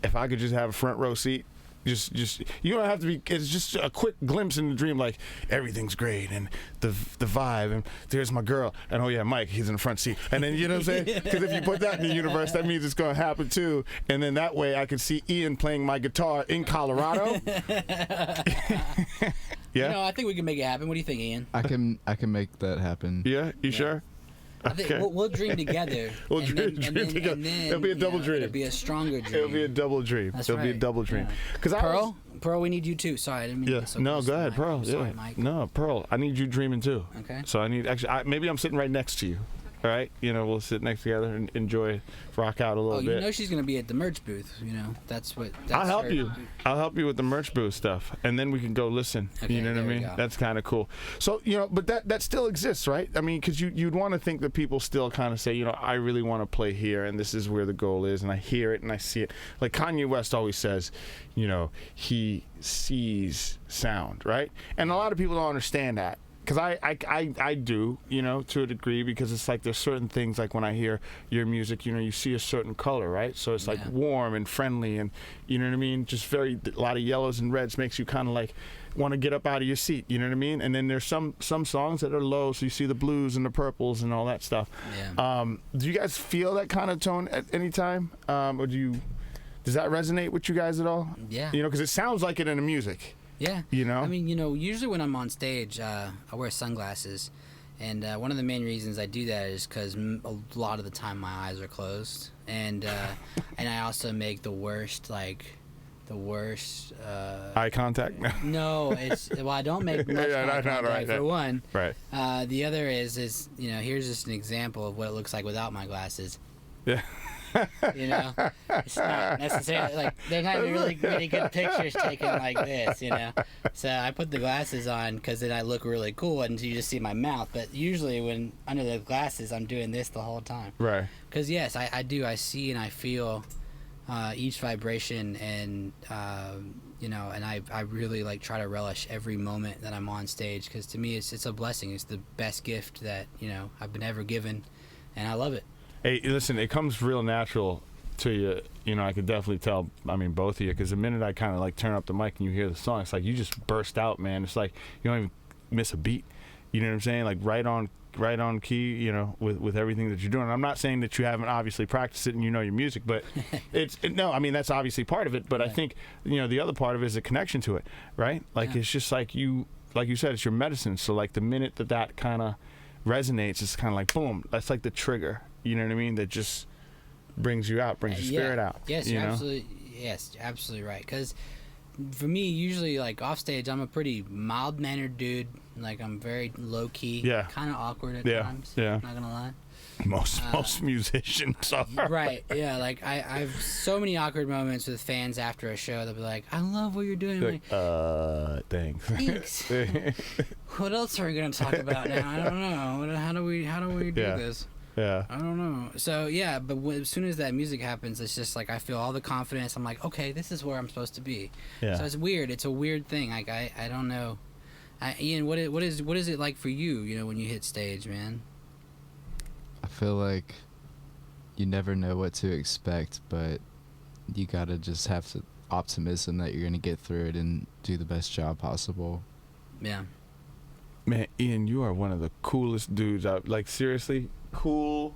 if I could just have a front row seat. Just you don't have to be. It's just a quick glimpse in the dream, like everything's great and the vibe, and there's my girl, and oh yeah, Mike, he's in the front seat, and then you know what I'm saying? Because if you put that in the universe, that means it's going to happen too, and then that way I can see Ian playing my guitar in Colorado. Yeah, I think we can make it happen. What do you think, Ian? I can make that happen. Yeah, you sure? I think we'll dream together. We'll dream together. And then, it'll be a double dream. It'll be a stronger dream. It'll be a double dream. That's it'll right. be a double dream. Because Pearl, we need you too. Sorry, I didn't mean to. So no, go ahead, Pearl. Sorry, Mike. No, Pearl, I need you dreaming too. Okay. So I need maybe I'm sitting right next to you. All right, we'll sit next together and enjoy, rock out a little bit. She's gonna be at the merch booth. That's what. I'll help you. I'll help you with the merch booth stuff, and then we can go listen. Okay, you know what I mean? That's kind of cool. So but that still exists, right? I mean, because you'd want to think that people still kind of say, I really want to play here, and this is where the goal is, and I hear it and I see it. Like Kanye West always says, he sees sound, right? And a lot of people don't understand that. Because I do, to a degree, because it's like there's certain things, like when I hear your music, you see a certain color, right? So it's like warm and friendly, and you know what I mean? Just a lot of yellows and reds makes you kind of like want to get up out of your seat, you know what I mean? And then there's some songs that are low, so you see the blues and the purples and all that stuff. Yeah. Do you guys feel that kind of tone at any time? Or does that resonate with you guys at all? Yeah. Because it sounds like it in the music. Yeah. I mean, usually when I'm on stage, I wear sunglasses. And one of the main reasons I do that is because a lot of the time my eyes are closed. And and I also make the worst eye contact? No, I don't make much eye contact, for one. Right. The other is here's just an example of what it looks like without my glasses. Yeah. It's not necessarily like they're not really good pictures taken like this, So I put the glasses on because then I look really cool, and you just see my mouth. But usually, when under the glasses, I'm doing this the whole time. Right. Because yes, I do. I see and I feel each vibration, and and I really try to relish every moment that I'm on stage, because to me it's a blessing. It's the best gift that I've been ever given, and I love it. Hey, listen, it comes real natural to you. I could definitely tell, both of you, because the minute I kind of turn up the mic and you hear the song, it's like you just burst out, man. It's like you don't even miss a beat. You know what I'm saying? Like right on key, with everything that you're doing. And I'm not saying that you haven't obviously practiced it and your music, but that's obviously part of it. But I think, the other part of it is a connection to it, right? It's just like you said, it's your medicine. So the minute that kind of resonates, it's kind of like, boom, that's like the trigger. You know what I mean? That just brings you out, brings your spirit out. Yes, absolutely. Yes, absolutely right. Because for me, usually off stage, I'm a pretty mild-mannered dude. I'm very low-key, kind of awkward at times. Yeah. Not gonna lie. Most musicians are. Right, yeah. Like I've so many awkward moments with fans after a show. They'll be like, "I love what you're doing." Like, thanks. Thanks. What else are we gonna talk about now? I don't know. How do we do this? Yeah. I don't know. So yeah, but as soon as that music happens, it's just like I feel all the confidence. I'm like, okay, this is where I'm supposed to be. Yeah. So it's weird. It's a weird thing. Like I don't know. Ian, what is it like for you? You know, when you hit stage, man. I feel like you never know what to expect, but you gotta just have optimism that you're gonna get through it and do the best job possible. Yeah. Man, Ian, you are one of the coolest dudes out. Like, seriously, cool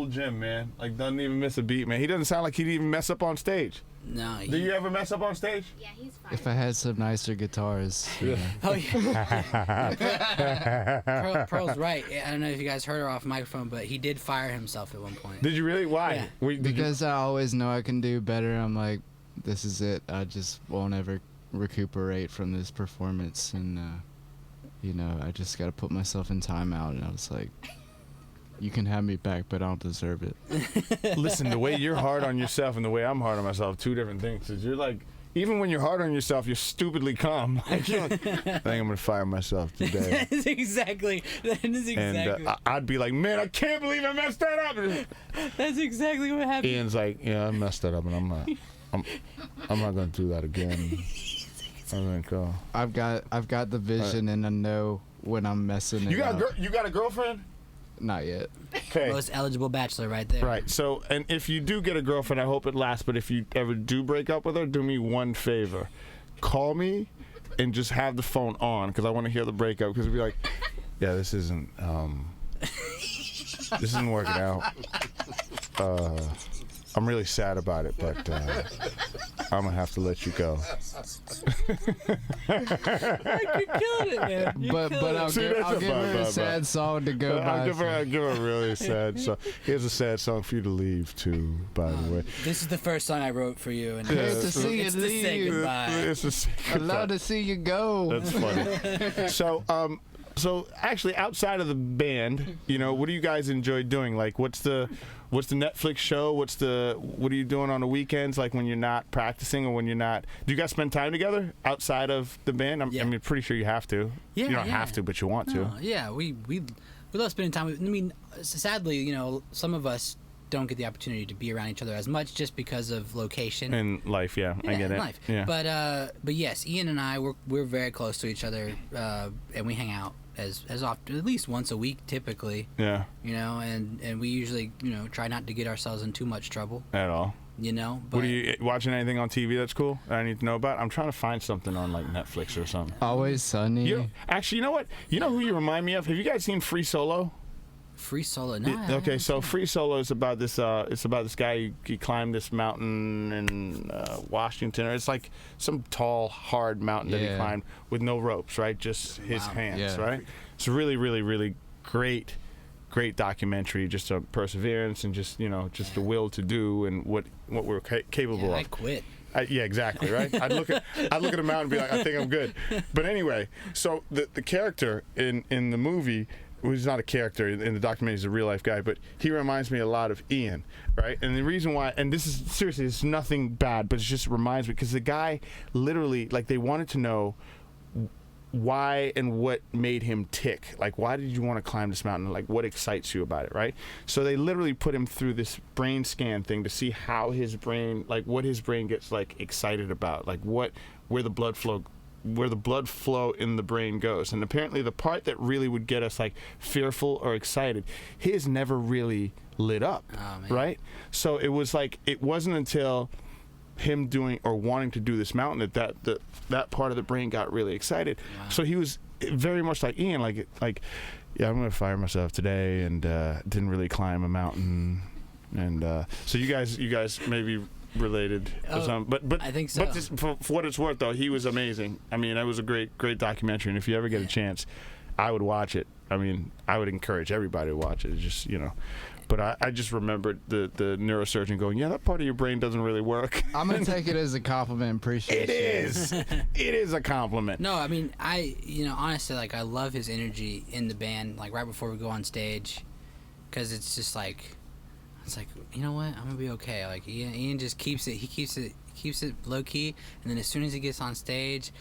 Jim, man. Like, doesn't even miss a beat, man. He doesn't sound like he'd even mess up on stage. No. Do you ever mess up on stage? Yeah, he's fine. If I had some nicer guitars. Yeah. Oh yeah. Pearl's right. I don't know if you guys heard her off microphone, but he did fire himself at one point. Did you really? Why? Yeah. Because I always know I can do better. I'm like, this is it. I just won't ever recuperate from this performance, and you know, I just gotta put myself in timeout. And I was like, you can have me back, but I don't deserve it. Listen, the way you're hard on yourself and the way I'm hard on myself, two different things. 'Cause you're like, even when you're hard on yourself, you're stupidly calm. Like, I think I'm gonna fire myself today. That is exactly. And I'd be like, man, I can't believe I messed that up. That's exactly what happened. Ian's like, yeah, I messed that up, and I'm not gonna do that again. I think. I've got the vision, and I know when I'm messing it up. You got a girlfriend? Not yet. Okay. Most eligible bachelor right there. Right. So, and if you do get a girlfriend, I hope it lasts. But if you ever do break up with her, do me one favor: call me and just have the phone on, because I want to hear the breakup. Because it'd be like, yeah, this isn't working out. I'm really sad about it, but I'm gonna have to let you go. You're killing it, man. But I'll give her a sad song to go by. I'll give her a really sad song. Here's a sad song for you to leave to, by the way. This is the first song I wrote for you, and Hate to see you it's to say leave. goodbye. It's a say I'd love to see you go. That's funny. So actually, outside of the band, you know, what do you guys enjoy doing? Like, what's the Netflix show? What are you doing on the weekends? Like when you're not practicing or when you're not? Do you guys spend time together outside of the band? I mean, pretty sure you have to. Yeah, you don't have to, but you want to. Yeah, we love spending time with. I mean, sadly, you know, some of us don't get the opportunity to be around each other as much just because of location And life, yeah, I get it. Life. Yeah. But yes, Ian and I we're very close to each other, and we hang out as often, at least once a week, typically. Yeah. You know, and we usually, you know, try not to get ourselves in too much trouble. At all. You know. But What are you watching? Anything on TV that's cool that I need to know about? I'm trying to find something on like Netflix or something. Always Sunny. Actually, you know what? You know who you remind me of? Have you guys seen Free Solo? Free Solo. No. Okay, so Free Solo is about this. It's about this guy. He climbed this mountain in Washington. Or it's like some tall, hard mountain that he climbed with no ropes, right? Just his hands, right? It's a really, really, really great documentary. Just a perseverance and just the will to do and what we're capable of. I quit. Yeah, exactly, right? I'd look at a mountain and be like, I think I'm good. But anyway, so the character in the movie. Well, he's not a character in the documentary, he's a real life guy, but he reminds me a lot of Ian, right? And the reason why, and this is seriously, it's nothing bad, but it just reminds me, because the guy literally, like, they wanted to know why and what made him tick. Like, why did you want to climb this mountain? Like, what excites you about it, right? So they literally put him through this brain scan thing to see how his brain, like, what his brain gets, like, excited about, like, where the blood flow in the brain goes. And apparently the part that really would get us like fearful or excited, his never really lit up, right? So it was like, it wasn't until him doing or wanting to do this mountain that part of the brain got really excited. Wow. So he was very much like Ian, like yeah, I'm gonna fire myself today, and didn't really climb a mountain. And so you guys maybe related, but I think so. But just for what it's worth, though, he was amazing. I mean, it was a great documentary, and if you ever get a chance, I would watch it. I mean, I would encourage everybody to watch it. It's just, but I just remembered the neurosurgeon going, yeah, that part of your brain doesn't really work. I'm gonna take it as a compliment. Appreciate it. It is a compliment. No, I mean, honestly, like, I love his energy in the band. Like, right before we go on stage, because it's just like, you know what, I'm gonna be okay. Like Ian just keeps it low key, and then as soon as he gets on stage,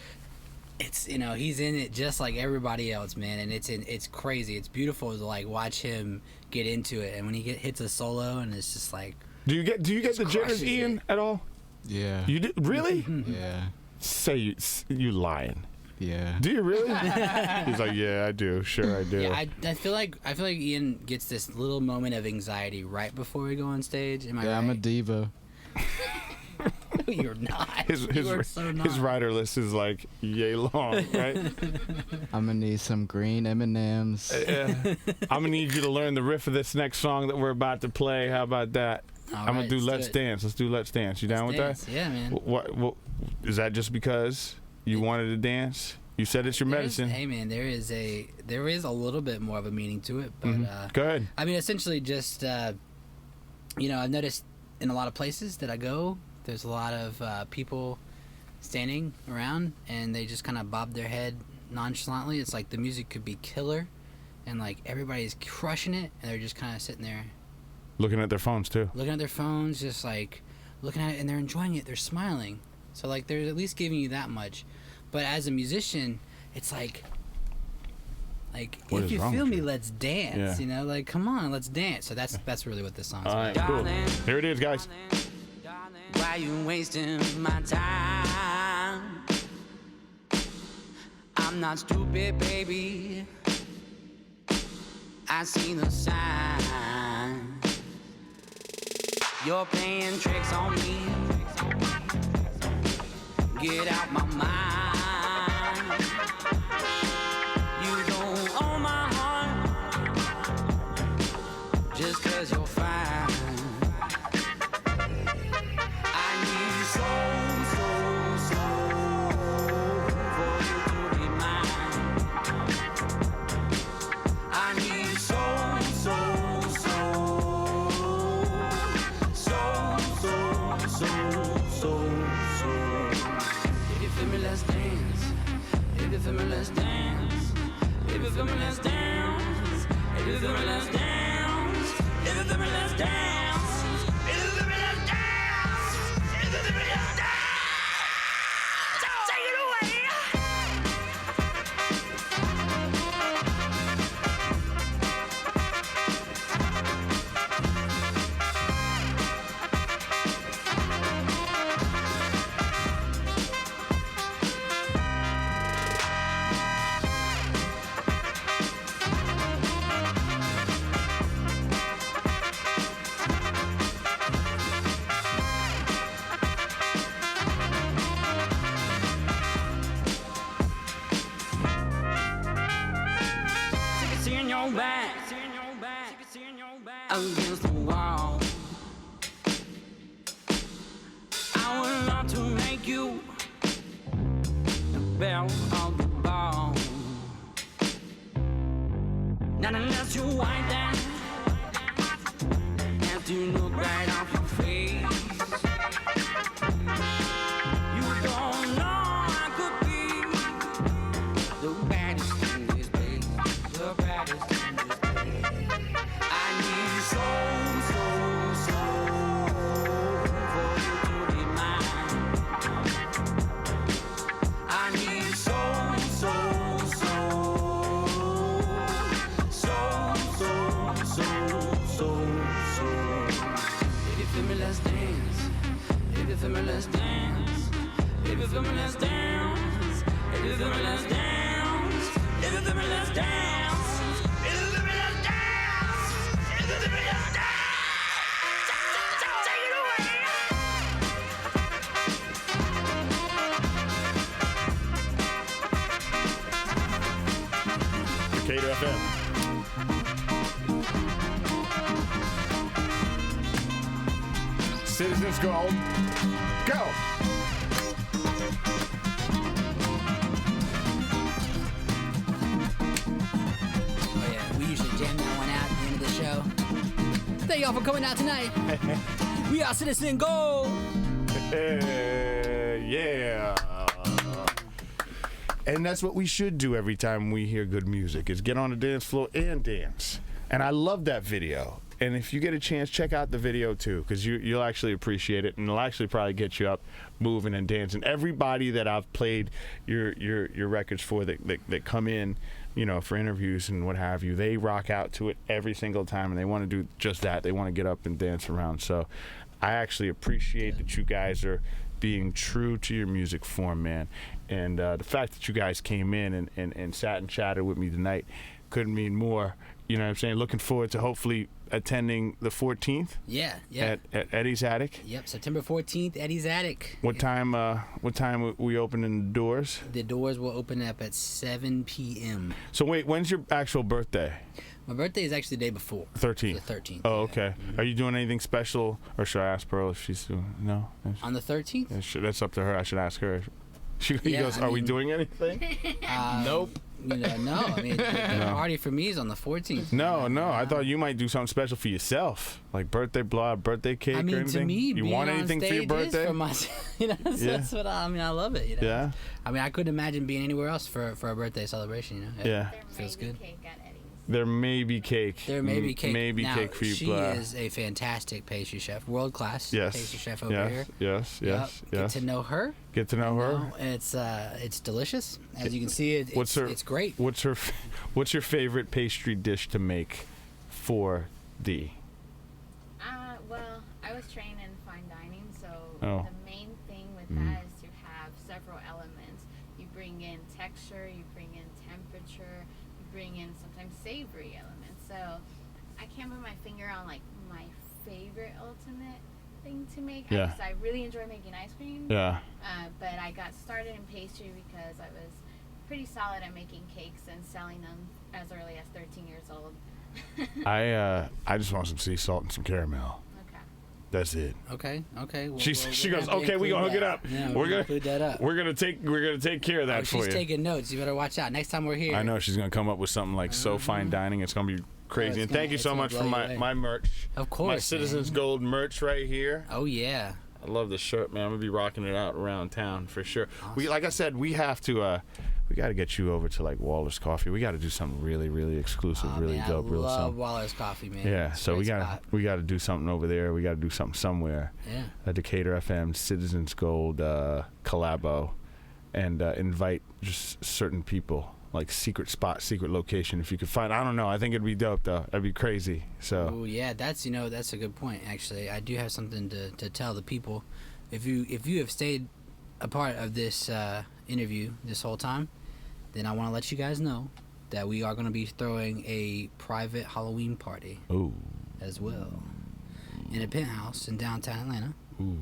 it's, you know, he's in it just like everybody else, man, and it's crazy. It's beautiful to like watch him get into it, and when he hits a solo, and it's just like. Do you get the jitters, Ian, at all? Yeah. You do? Really? Yeah. Say you lying. Yeah. Do you really? He's like, yeah, I do. Sure, I do. Yeah, I feel like Ian gets this little moment of anxiety right before we go on stage. Am I right? I'm a diva. No, you're not. You are so not. His rider list is like yay long, right? I'm gonna need some green M&Ms. I'm gonna need you to learn the riff of this next song that we're about to play. How about that? I'm gonna do Let's Dance. Let's do Let's Dance. You down with that? Yeah, man. What is that? Just because you wanted to dance? You said it's your medicine. Hey, man, there is a little bit more of a meaning to it, but go ahead. I mean, essentially, just you know, I've noticed in a lot of places that I go, there's a lot of people standing around, and they just kind of bob their head nonchalantly. It's like the music could be killer, and like everybody's crushing it, and they're just kind of sitting there. Looking at their phones, too. Looking at their phones, just like looking at it, and they're enjoying it. They're smiling. So, like, they're at least giving you that much. But as a musician, it's like if you feel me, let's dance. Yeah. You know, like, come on, let's dance. So that's really what this song's about. All right, cool. Here it is, guys. Why you wasting my time? I'm not stupid, baby. I see the sign. You're playing tricks on me. Get out my mind. You don't own my heart just 'cause you're fine. I need so for you to be mine. I need so If you feel me, let's dance. If you feel me, let's dance. If you feel me, let's dance. If you feel me, let's dance. If you feel me, let's dance. If you feel me, let's dance. If you feel me, let's dance. Take it away. Against the wall, I would love to make you the belle of the ball. Not unless you white that, have to look right off your face. You don't know I could be the baddest in this place, the baddest in this place. I need so for you to be mine. I need so If you feel me, let's dance. If you feel me, let's dance. If you feel me, let's dance. If you feel me, let's dance. If you feel me, let's dance. If you feel me, let's dance. If you feel me, let's dance. Take it away. Decatur FM. Citizens Gold. Go! Oh yeah, we usually jam that one out at the end of the show. Thank y'all for coming out tonight. We are Citizen Gold. Yeah. And that's what we should do every time we hear good music, is get on the dance floor and dance. And I love that video. And if you get a chance, check out the video too, because you'll actually appreciate it, and it'll actually probably get you up, moving and dancing. Everybody that I've played your records for that come in, for interviews and what have you, they rock out to it every single time, and they want to do just that. They want to get up and dance around. So I actually appreciate that you guys are being true to your music form, man. And the fact that you guys came in and sat and chatted with me tonight couldn't mean more. You know what I'm saying? Looking forward to hopefully attending the 14th. Yeah. At Eddie's Attic. Yep, September 14th, Eddie's Attic. What time we opening the doors? The doors will open up at 7 p.m. So wait, when's your actual birthday? My birthday is actually the day before. 13th. The 13th. Oh, okay. Are you doing anything special, or should I ask Pearl if she's doing? No. On the 13th? Yeah, that's up to her. I should ask her. She goes, "Are we doing anything?" Nope. No. I mean, the party for me is on the 14th. No. I thought you might do something special for yourself, like birthday cake or anything. To me, you want anything for your birthday? For myself, that's what I love it. Yeah. I mean, I couldn't imagine being anywhere else for a birthday celebration. Yeah. Feels good. There may be cake. There may be cake. Maybe now, cake for you. She is a fantastic pastry chef, world class pastry chef over here. Yes. Get to know her. Get to know her. It's delicious. As you can see, it's great. What's your favorite pastry dish to make for Dee? Well, I was trained in fine dining, so Oh. the main thing with that is to have several elements. You bring in texture, you bring in temperature, you bring in sometimes savory elements. So I can't put my finger on like my favorite ultimate thing to make. Yeah. I really enjoy making ice cream. Yeah. But I got started in pastry because I was pretty solid at making cakes and selling them as early as 13 years old. I just want some sea salt and some caramel. Okay. That's it. Okay. She goes, okay, we're gonna hook it up. Yeah, we're gonna include that up. We're gonna take care of that for you. She's taking notes. You better watch out. Next time we're here. I know she's gonna come up with something like so fine dining. It's gonna be crazy. And thank you so much for my merch. Of course. My Citizens Gold merch right here. Oh yeah. I love this shirt, man. I'm gonna be rocking it out around town for sure. Awesome. Like I said, we have to. We got to get you over to like Waller's Coffee. We got to do something really, really exclusive, really dope, I real love something. Waller's Coffee, man. Yeah, so we got to do something over there. We got to do something somewhere. Yeah. A Decatur FM Citizens Gold collabo, and invite just certain people, like secret spot, secret location. If you could find, I don't know. I think it'd be dope though. That'd be crazy. So. Oh yeah, that's a good point. Actually, I do have something to tell the people. If you have stayed a part of this interview this whole time, then I want to let you guys know that we are going to be throwing a private Halloween party as well in a penthouse in downtown Atlanta. Ooh.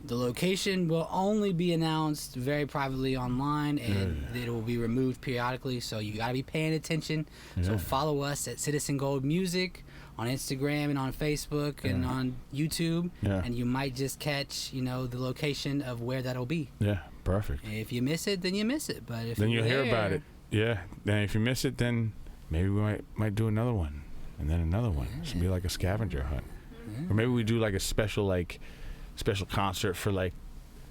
The location will only be announced very privately online, and it will be removed periodically, so you got to be paying attention. Yeah. So follow us at Citizen Gold Music on Instagram and on Facebook and on YouTube, and you might just catch, the location of where that'll be. Yeah, perfect. And if you miss it, then you miss it. But if then you'll hear about it. Yeah. Then if you miss it, then maybe we might do another one, and then another one. It should be like a scavenger hunt, or maybe we do like a special concert for like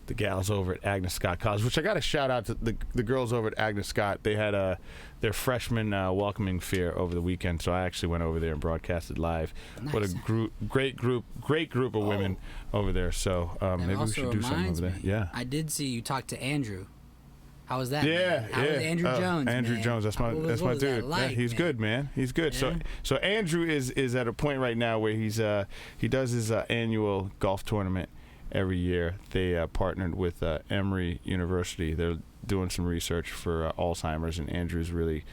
the gals over at Agnes Scott College, which I got to shout out to the girls over at Agnes Scott. They had their freshman welcoming fair over the weekend, so I actually went over there and broadcasted live. Nice. What a great group of women over there. So maybe we should do something over there. Yeah. I did see you talk to Andrew. How was that? Yeah, How was Andrew Jones? Andrew Jones, that's my dude. Like, he's good, man. He's good. Yeah. So Andrew is at a point right now where he does his annual golf tournament every year. They partnered with Emory University. They're doing some research for Alzheimer's, and Andrew's really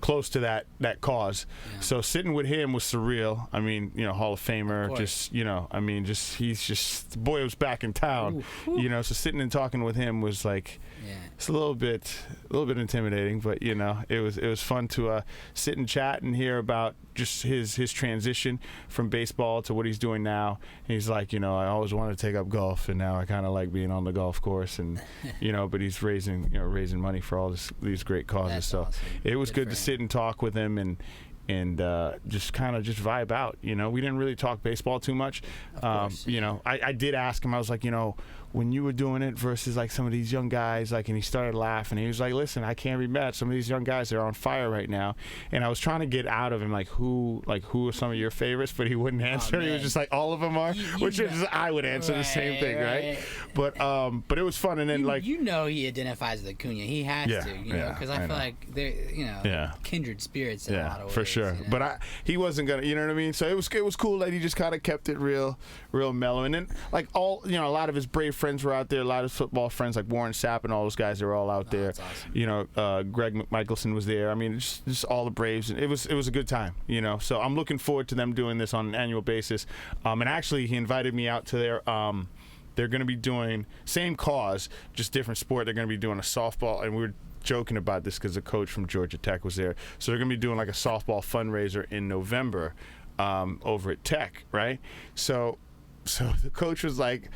close to that cause. Yeah. So sitting with him was surreal. I mean, Hall of Famer. The boy was back in town. Ooh. So sitting and talking with him was like, it's a little bit intimidating, but it was fun to sit and chat and hear about just his transition from baseball to what he's doing now. And he's like, I always wanted to take up golf, and now I kind of like being on the golf course, and but he's raising money for all these great causes. That's so awesome. It was good to sit and talk with him and just vibe out. We didn't really talk baseball too much. I did ask him. I was like, when you were doing it versus like some of these young guys, like, and he started laughing. He was like, listen, I can't be mad. Some of these young guys, they're on fire right now. And I was trying to get out of him, like, who are some of your favorites? But he wouldn't answer. He was just like, all of them are, which is, I would answer the same thing, right? But it was fun. And then he identifies with Acuna. He has to, because I feel like they're, kindred spirits in a lot of ways. For sure. But he wasn't gonna, you know what I mean? So it was cool that he just kind of kept it real mellow. And then like a lot of his Brave friends were out there. A lot of football friends like Warren Sapp and all those guys, they were all out there. That's awesome. Greg McMichelson was there. I mean, just all the Braves. And it was a good time, So I'm looking forward to them doing this on an annual basis. And actually, he invited me out to their. They're going to be doing same cause, just different sport. They're going to be doing a softball, and we were joking about this because the coach from Georgia Tech was there. So they're going to be doing like a softball fundraiser in November over at Tech, right? So the coach was like,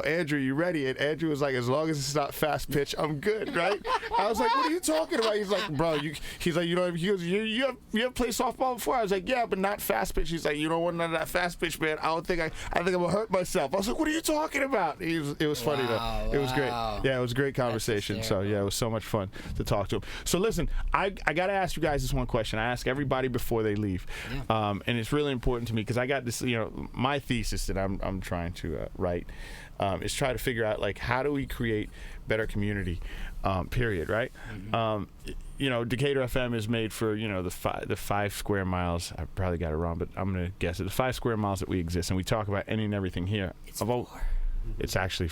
Andrew, you ready? And Andrew was like, as long as it's not fast pitch, I'm good, right? I was like, what are you talking about? He's like, bro, he's like, you have played softball before? I was like, yeah, but not fast pitch. He's like, you don't want none of that fast pitch, man. I think I'm gonna hurt myself. I was like, what are you talking about? It was funny though. It was great. Yeah, it was a great conversation. So yeah, it was so much fun to talk to him. So listen, I gotta ask you guys this one question. I ask everybody before they leave, and it's really important to me because I got this, my thesis that I'm trying to write. Is try to figure out like how do we create better community, period, right? Mm-hmm. Decatur FM is made for the 5 square miles. I probably got it wrong, but I'm gonna guess it. The 5 square miles that we exist, and we talk about any and everything here. It's 4. It's actually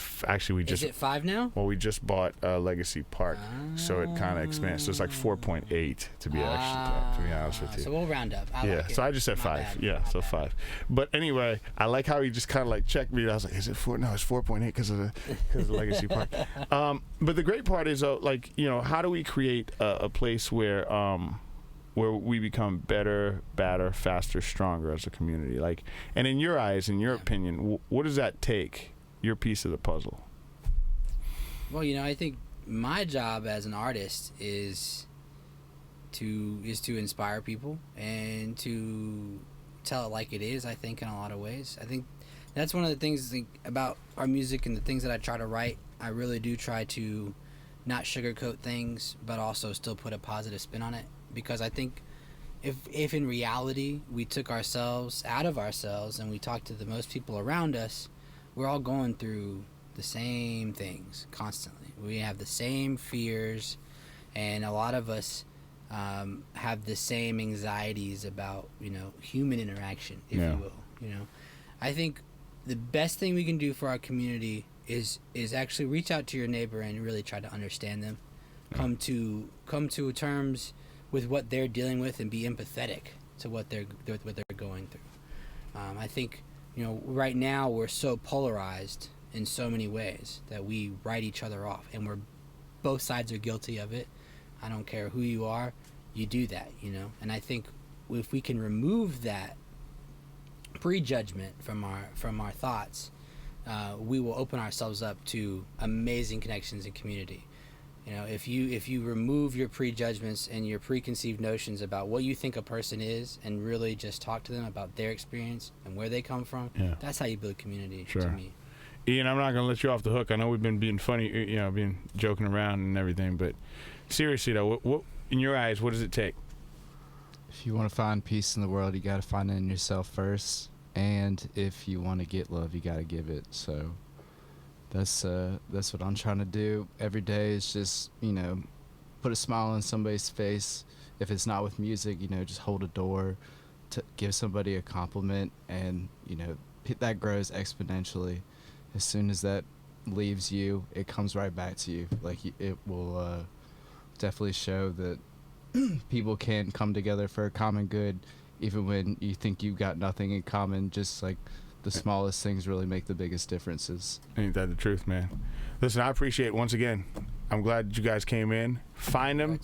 we just. Is it 5 now? Well, we just bought Legacy Park, so it kind of expands. So it's like 4.8 to be honest with you. So we'll round up. I like it. So I just said 5. Bad. Yeah, so 5. But anyway, I like how he just kind of like checked me. I was like, is it 4? No, it's 4.8 because of the Legacy Park. But the great part is how do we create a place where we become better, badder, faster, stronger as a community? Like, and in your eyes, in your opinion, what does that take? Your piece of the puzzle. Well, I think my job as an artist is to inspire people and to tell it like it is. I think in a lot of ways. I think that's one of the things about our music and the things that I try to write. I really do try to not sugarcoat things, but also still put a positive spin on it. Because I think if in reality we took ourselves out of ourselves and we talked to the most people around us, we're all going through the same things constantly. We have the same fears, and a lot of us have the same anxieties about, human interaction, if you will. I think the best thing we can do for our community is actually reach out to your neighbor and really try to understand them, come to terms with what they're dealing with, and be empathetic to what they're going through. I think. Right now we're so polarized in so many ways that we write each other off, and both sides are guilty of it. I don't care who you are, you do that, And I think if we can remove that prejudgment from our thoughts, we will open ourselves up to amazing connections and community. If you remove your prejudgments and your preconceived notions about what you think a person is and really just talk to them about their experience and where they come from, that's how you build community, to me. Ian, I'm not going to let you off the hook. I know we've been being funny, being joking around and everything, but seriously though, what in your eyes, what does it take? If you want to find peace in the world, you got to find it in yourself first. And if you want to get love, you got to give it. So that's what I'm trying to do every day, is just, put a smile on somebody's face. If it's not with music, just hold a door to give somebody a compliment, and, that grows exponentially. As soon as that leaves you, it comes right back to you. Like, it will definitely show that people can come together for a common good, even when you think you've got nothing in common. Just like the smallest things really make the biggest differences. Ain't that the truth, man? Listen, I appreciate it once again. I'm glad you guys came in. Find them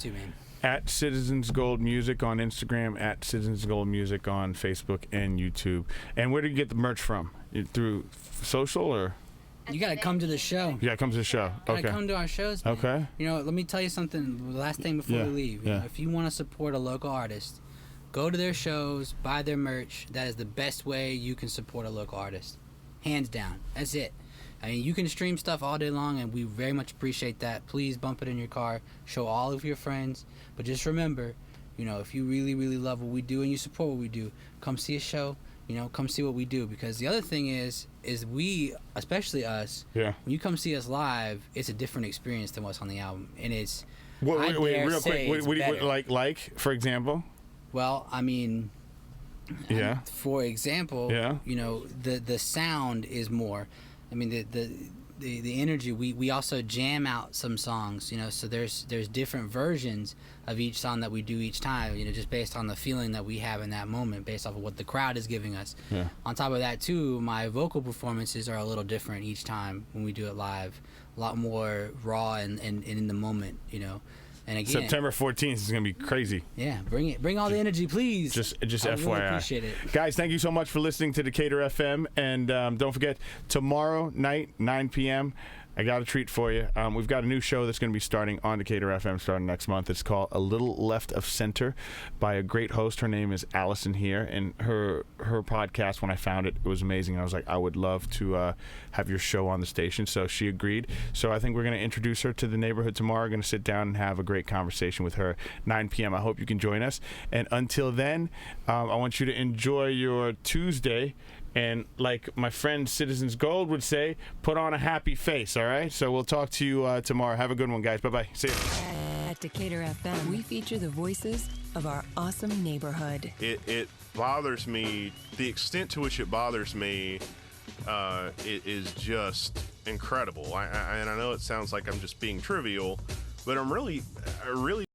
at Citizens Gold Music on Instagram, at Citizens Gold Music on Facebook and YouTube. And where do you get the merch from? Through social, or? You gotta come to the show. Yeah, come to the show. Okay. Come to our shows, man. Okay. Let me tell you something. The last thing before we leave. If you want to support a local artist, go to their shows, buy their merch. That is the best way you can support a local artist, hands down. That's it. I mean, you can stream stuff all day long, and we very much appreciate that. Please bump it in your car. Show all of your friends. But just remember, you know, if you really, really love what we do and you support what we do, come see a show. You know, come see what we do. Because the other thing is we, especially us, when you come see us live, it's a different experience than what's on the album. And it's, wait, real quick, what do you like, for example? Well, I mean, yeah. For example, you know, the sound is more. I mean, the energy. We also jam out some songs, you know. So there's different versions of each song that we do each time, you know, just based on the feeling that we have in that moment, based off of what the crowd is giving us. Yeah. On top of that, too, my vocal performances are a little different each time when we do it live. A lot more raw and in the moment, you know. And again, September 14th is going to be crazy. Yeah, bring it. Bring all the energy, please. Just I FYI. really appreciate it. Guys, thank you so much for listening to Decatur FM. And don't forget, tomorrow night, 9 p.m., I got a treat for you. We've got a new show that's going to be starting on Decatur FM starting next month. It's called A Little Left of Center by a great host. Her name is Allison here, and her podcast, when I found it, it was amazing. I was like, I would love to have your show on the station. So she agreed. So I think we're going to introduce her to the neighborhood tomorrow. We're going to sit down and have a great conversation with her, 9 p.m. I hope you can join us. And until then, I want you to enjoy your Tuesday. And like my friend Citizens Gold would say, put on a happy face, all right? So we'll talk to you tomorrow. Have a good one, guys. Bye-bye. See you. At Decatur FM, we feature the voices of our awesome neighborhood. It bothers me. The extent to which it bothers me it is just incredible. And I know it sounds like I'm just being trivial, but I really